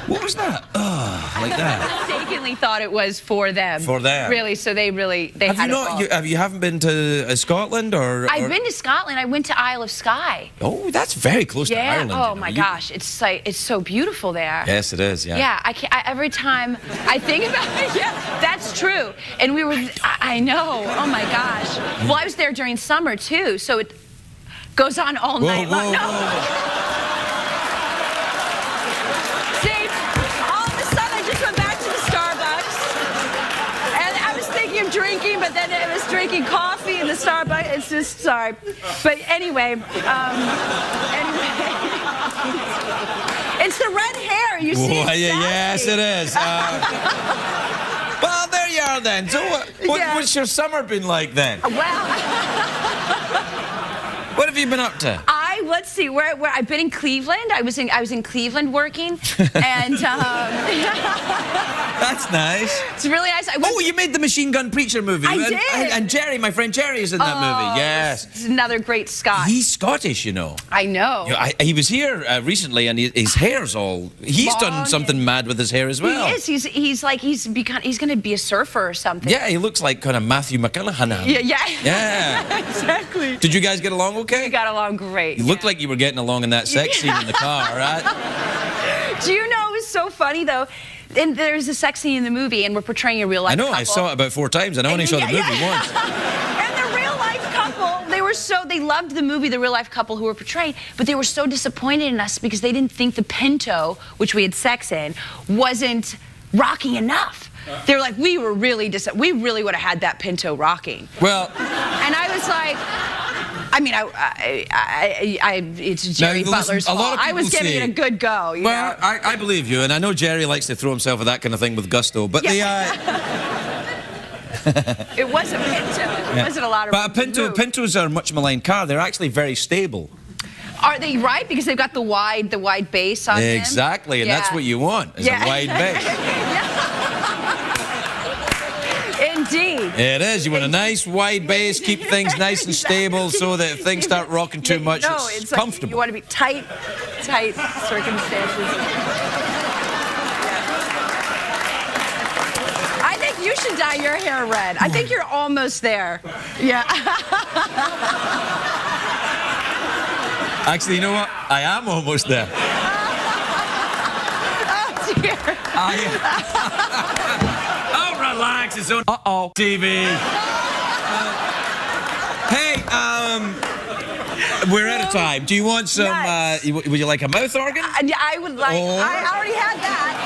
What was that? Like that. Mistakenly thought it was for them. For them. Really, so they Have had you not? You haven't been to Scotland or? I've been to Scotland. I went to Isle of Skye. Oh, that's very close to Ireland. Oh my gosh, it's like it's so beautiful there. Yes, it is. Yeah. Yeah, every time I think about it, yeah, that's true. And we were, I know. Oh my gosh. Well, I was there during summer too, so it goes on all night long. See, all of a sudden I just went back to the Starbucks, and I was thinking of drinking, but then I was drinking coffee in the Starbucks. It's just sorry, but anyway. It's the red hair, you see. Yes, it is. Well, there you are then. So what's your summer been like then? Well... What have you been up to? Let's see, where I've been in Cleveland. I was in Cleveland working, and that's nice. It's really nice. You made the Machine Gun Preacher movie. I did. And Jerry, my friend Jerry, is in that movie. Yes. It's another great Scot. He's Scottish, you know. I know. He was here recently, and his hair's all. He's done something mad with his hair as well. He is. He's going to be a surfer or something. Yeah, he looks like kind of Matthew McConaughey. Yeah. Exactly. Did you guys get along okay? We got along great. You looked like you were getting along in that sex scene in the car, right? Do you know, it was so funny though, and there's a sex scene in the movie and we're portraying a real life couple. I saw it about 4 times and I only saw the movie once. And the real life couple, they loved the movie, the real life couple who were portrayed, but they were so disappointed in us because they didn't think the Pinto, which we had sex in, wasn't rocking enough. They were like, we really would have had that Pinto rocking. Well. And I was like, I mean, it's Jerry Butler's fault. I was giving it a good go. You know? I believe you, and I know Jerry likes to throw himself at that kind of thing with gusto, but it was a Pinto. It wasn't a lot of. But Pintos are a much maligned car. They're actually very stable. Are they right? Because they've got the wide base on them. Exactly, and that's what you want, is a wide base. Indeed. It is. You want a nice wide base, keep things nice and stable so that if things start rocking too much, it's comfortable. You want to be tight circumstances. I think you should dye your hair red. I think you're almost there. Yeah. Actually, you know what? I am almost there. Oh, dear. Oh, relax. It's on TV. Hey, we're out of time. Do you want some, would you like a mouth organ? Yeah, I would like, I already had that.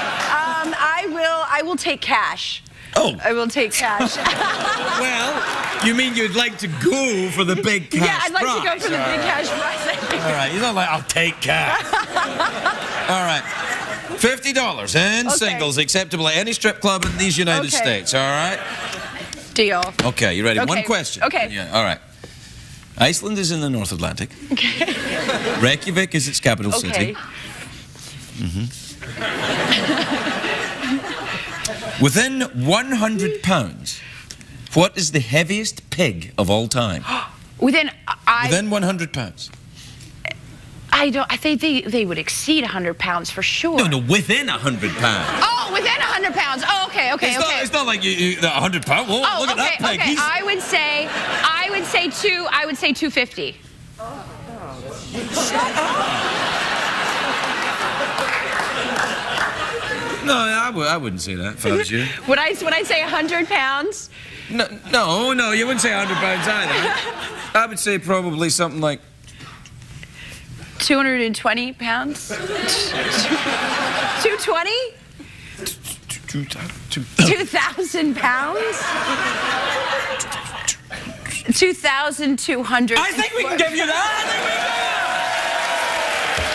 I will take cash. Oh. I will take cash. Well, you mean you'd like to go for the big cash prize? Yeah, I'd like to go for the big cash prize. All right, you're not like, I'll take cash. All right. $50 in singles, acceptable at any strip club in these United States, all right? Deal. Okay, you ready? Okay. One question. Okay. Yeah, all right. Iceland is in the North Atlantic. Okay. Reykjavik is its capital city. Within 100 pounds, what is the heaviest pig of all time? Within 100 pounds. I think they would exceed 100 pounds for sure. No, within 100 pounds. Oh, within 100 pounds. Oh, okay. It's not like you 100 pounds. Whoa, look at that pig. Okay. I would say 250. Shut up. No, I wouldn't say that if I was you. Would I say 100 pounds? No, you wouldn't say 100 pounds either. I would say probably something like 220 pounds? 220? 2,000 pounds? 2,200. I think we can give you that. I think we can.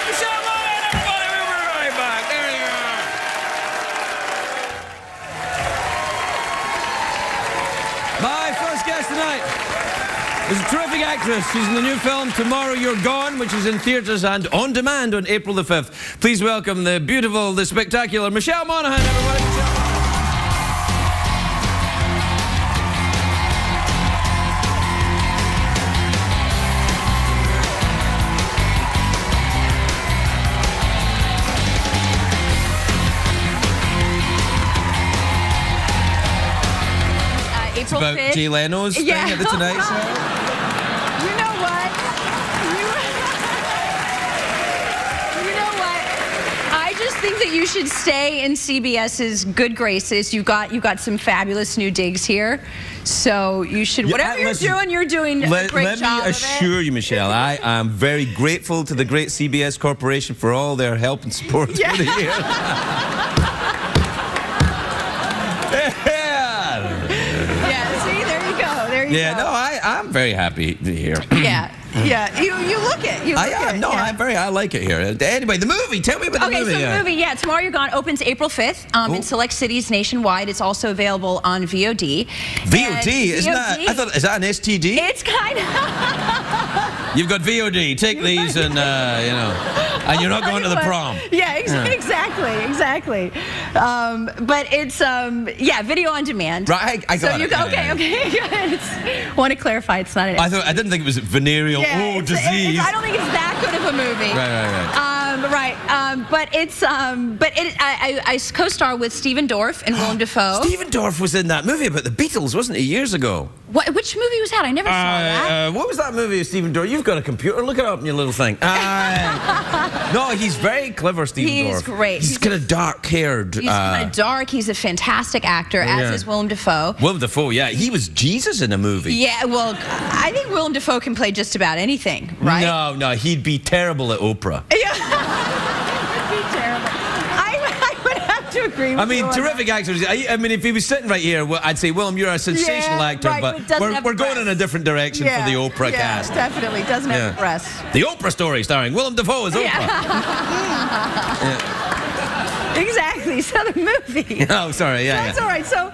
Michelle Monahan, everybody. We'll be right back. There you are. My first guest tonight is a terrific actress. She's in the new film Tomorrow You're Gone, which is in theatres and on demand on April the 5th. Please welcome the beautiful, the spectacular Michelle Monahan, everybody. April about 5th. Jay Leno's thing at the Tonight Show. You know what? You know what? I just think that you should stay in CBS's good graces. You've got some fabulous new digs here. So you should, whatever you're doing a great job. Let me assure you, Michelle, I am very grateful to the great CBS Corporation for all their help and support through the years. Yeah, no, I'm very happy to hear. Yeah. You look it. I like it here. Anyway, the movie. Tell me about the movie. Okay, so the movie, Tomorrow You're Gone opens April 5th in select cities nationwide. It's also available on VOD. VOD? Isn't that? I thought, is that an STD? It's kind of. You've got VOD. Take these and and you're not going to the prom. Yeah, exactly. But it's video on demand. Right, I got it. Okay. Want to clarify, it's not an. I didn't think it was venereal disease. I don't think it's that good of a movie. Right. But I co-star with Stephen Dorff and Willem Dafoe. Stephen Dorff was in that movie about the Beatles, wasn't he, years ago? Which movie was that? I never saw that. What was that movie with Stephen Dorff? You've got a computer. Look it up in your little thing. No, he's very clever, Stephen Dorff. He's great. He's kind of dark-haired. He's kind of dark. He's a fantastic actor, as is Willem Dafoe. Willem Dafoe, yeah. He was Jesus in a movie. Yeah, well, I think Willem Dafoe can play just about anything, right? No, he'd be terrible at Oprah. Yeah. I would have to agree with you. Terrific actors. I mean, if he was sitting right here, I'd say, Willem, you're a sensational actor, but we're going in a different direction for the Oprah cast. Definitely. Doesn't have the breasts. The Oprah Story starring Willem Dafoe as Oprah. Exactly. So the movie. Oh, sorry. Yeah. That's all right. So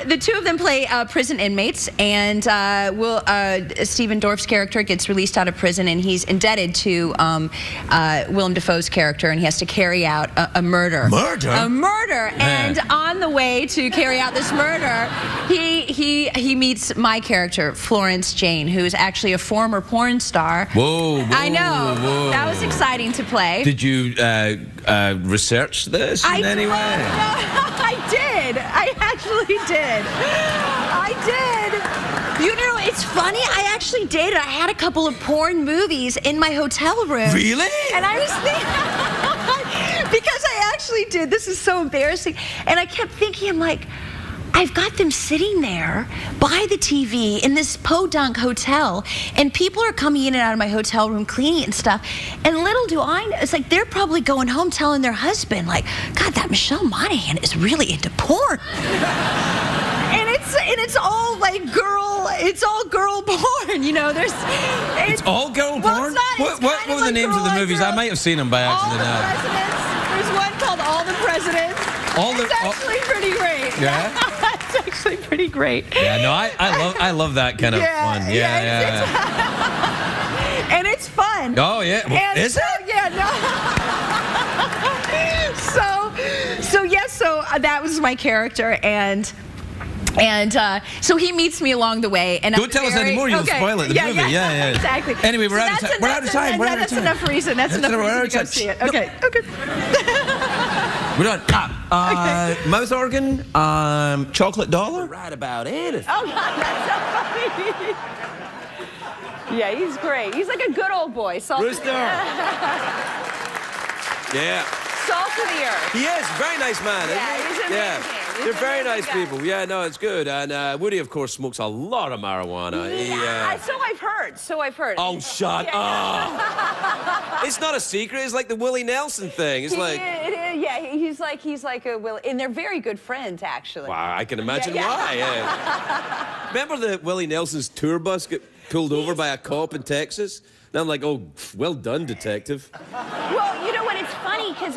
the two of them play prison inmates, and Stephen Dorff's character gets released out of prison, and he's indebted to Willem Dafoe's character, and he has to carry out a murder. Murder? A murder. And And on the way to carry out this murder, he meets my character, Florence Jane, who's actually a former porn star. Whoa, I know. whoa. That was exciting to play. Did you research this in any way? I did. I actually did. I did. You know, it's funny. I actually did. I had a couple of porn movies in my hotel room. Really? And I was thinking, because I actually did. This is so embarrassing. And I kept thinking, I'm like, I've got them sitting there by the TV in this podunk hotel, and people are coming in and out of my hotel room cleaning it and stuff. And little do I know, it's like they're probably going home telling their husband, like, God, that Michelle Monaghan is really into porn. And it's all like it's all girl porn, you know. It's all girl porn? What were the names of the movies? I might have seen them by accident now. There's one called All the Presidents. It's actually pretty great. Yeah? It's actually pretty great. Yeah, no, I love that kind of fun. Yeah. And it's fun. Oh, yeah. Well, is it? Yeah, no. So that was my character, and so he meets me along the way. And don't tell us anymore, you'll spoil it, the movie. Yeah. Exactly. Anyway, we're out of time. That's enough reason. That's enough reason to go see it. Okay. We're done. Mouth organ, chocolate dollar. Right about it. Oh, God, that's so funny. Yeah, he's great. He's like a good old boy. Rooster. Yeah. Salt of the earth. He is. Very nice man, isn't he? He's amazing. Yeah. They're very nice people. Yeah, no, it's good. And Woody, of course, smokes a lot of marijuana. So I've heard. Oh, shut up. It's not a secret. It's like the Willie Nelson thing. It's like... Yeah, he's like a Willie. And they're very good friends, actually. Wow, I can imagine why. Yeah. Remember the Willie Nelson's tour bus get pulled over by a cop in Texas? And I'm like, oh, well done, detective. Well, you know what? It's funny because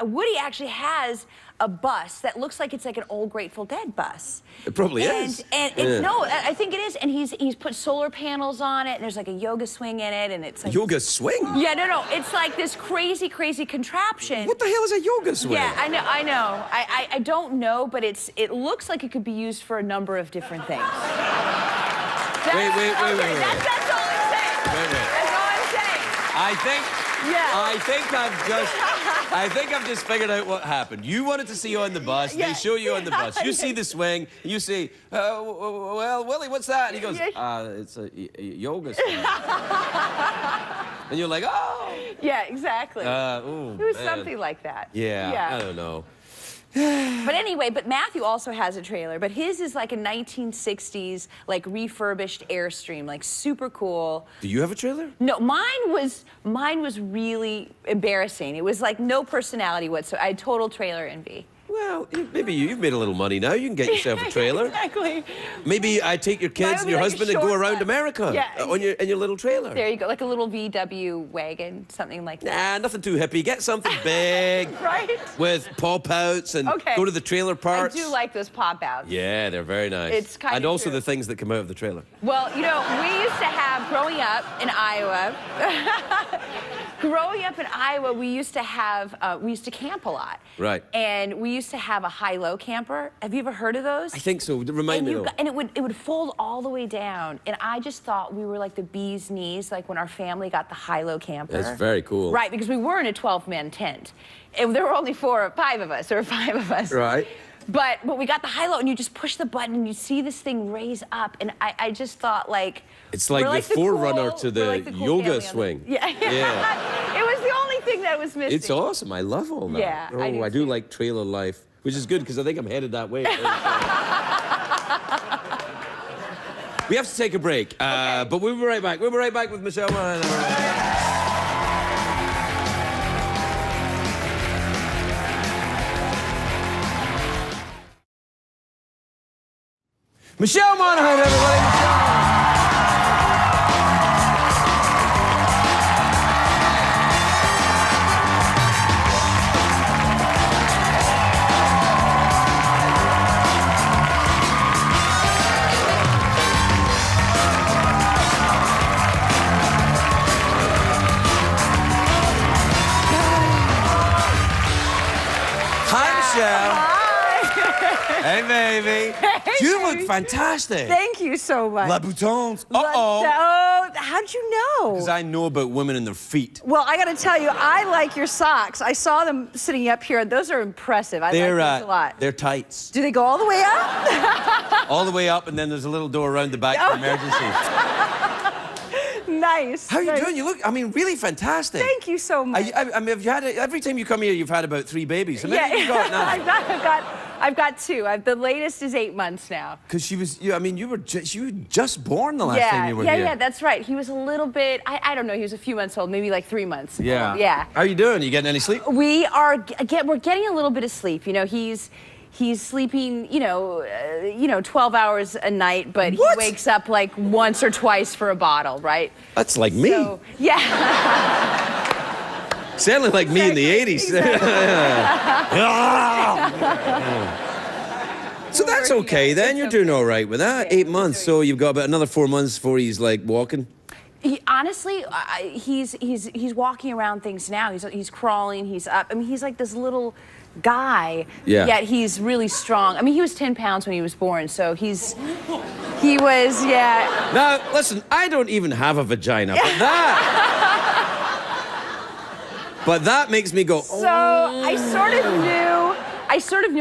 Woody actually has a bus that looks like it's like an old Grateful Dead bus. It probably is. No, I think it is. And he's put solar panels on it, and there's like a yoga swing in it, and it's like yoga swing. Yeah, no, it's like this crazy contraption. What the hell is a yoga swing? Yeah, I know. I don't know, but it looks like it could be used for a number of different things. Wait. That's all I'm saying. Wait. That's all I'm saying. I think I've just figured out what happened. You wanted to see you on the bus. They show you on the bus. You see the swing. You say, well, Willie, what's that? And he goes, it's a yoga swing. And you're like, oh. Yeah, exactly. It was something like that. Yeah, I don't know. But anyway, Matthew also has a trailer, but his is like a 1960s, like refurbished Airstream, like super cool. Do you have a trailer? No, mine was really embarrassing. It was like no personality whatsoever. I had total trailer envy. Well, maybe you've made a little money now. You can get yourself a trailer. Exactly. Maybe I take your kids and your husband and go around America in your little trailer. There you go, like a little VW wagon, something like that. Nah, nothing too hippie. Get something big. Right? With pop-outs and go to the trailer parks. I do like those pop-outs. Yeah, they're very nice. It's kind of And also true. the things that come out of the trailer. Well, you know, we used to have, growing up in Iowa, we used to camp a lot. Right. And we used to have a high-low camper. Have you ever heard of those? I think so. Remind me though. And it would fold all the way down. And I just thought we were like the bee's knees, like when our family got the high-low camper. That's very cool. Right, because we were in a 12-man tent. And there were only 5 of us. Right. But we got the high-low, and you just push the button, and you see this thing raise up. And I just thought, like... It's like the forerunner to the yoga swing. Yeah. It was the only thing that was missing. It's awesome. I love all that. Yeah, I do like trailer life, which is good because I think I'm headed that way. We have to take a break, but we'll be right back. We'll be right back with Michelle Monaghan. Michelle Monaghan, everybody. Hi, Michelle. Hi. Hey, baby. Hey, You baby. look fantastic. Thank you so much. La boutons. Oh, how'd you know? Because I know about women and their feet. Well, I got to tell you, I like your socks. I saw them sitting up here. Those are impressive. I like those a lot. They're tights. Do they go all the way up? All the way up, and then there's a little door around the back for emergencies. Nice. How are you doing? You look, I mean, really fantastic. Thank you so much. I mean, have you had every time you come here, you've had about 3 babies. How many have you got now? I've got 2. The latest is 8 months now. Because she was, you were just born the last time you were here. Yeah, that's right. He was a little bit, I don't know, he was a few months old, maybe like 3 months old. Yeah. How are you doing? You getting any sleep? We're getting a little bit of sleep. You know, he's sleeping, 12 hours a night, but he wakes up like once or twice for a bottle, right? That's like me. So, yeah. Sounded like me in the 80s. So that's okay then. You're doing all right with that. 8 months, so you've got about another 4 months before he's like walking. Honestly, he's walking around things now. He's crawling. He's up. I mean, he's like this little guy. Yeah. Yet he's really strong. I mean, he was 10 pounds when he was born, so he was. Now listen, I don't even have a vagina, but that makes me go. So I sort of knew.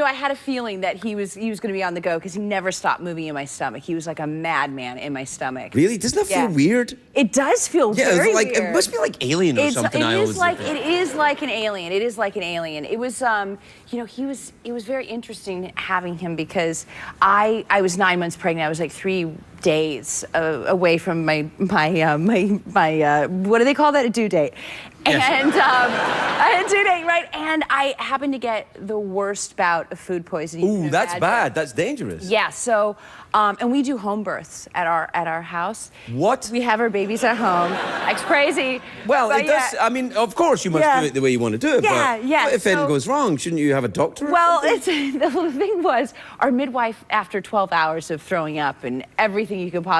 I had a feeling that he was going to be on the go because he never stopped moving in my stomach. He was like a madman in my stomach. Really? Doesn't that feel weird? It does feel very weird. It must be like Alien or something. It is like an alien. It is like an alien. It was, it was very interesting having him because I was 9 months pregnant. I was like 3 days away from my what do they call that? A due date. Yes. And I had a due date, right? And I happened to get the worst bout of food poisoning. Ooh, that's bad. That's dangerous. Yeah. So, and we do home births at our house. What? We have our babies at home. It's crazy. Well, it does. I mean, of course you must do it the way you want to do it. But if anything goes wrong, shouldn't you have a doctor? Well, the thing was, our midwife, after 12 hours of throwing up and everything you could possibly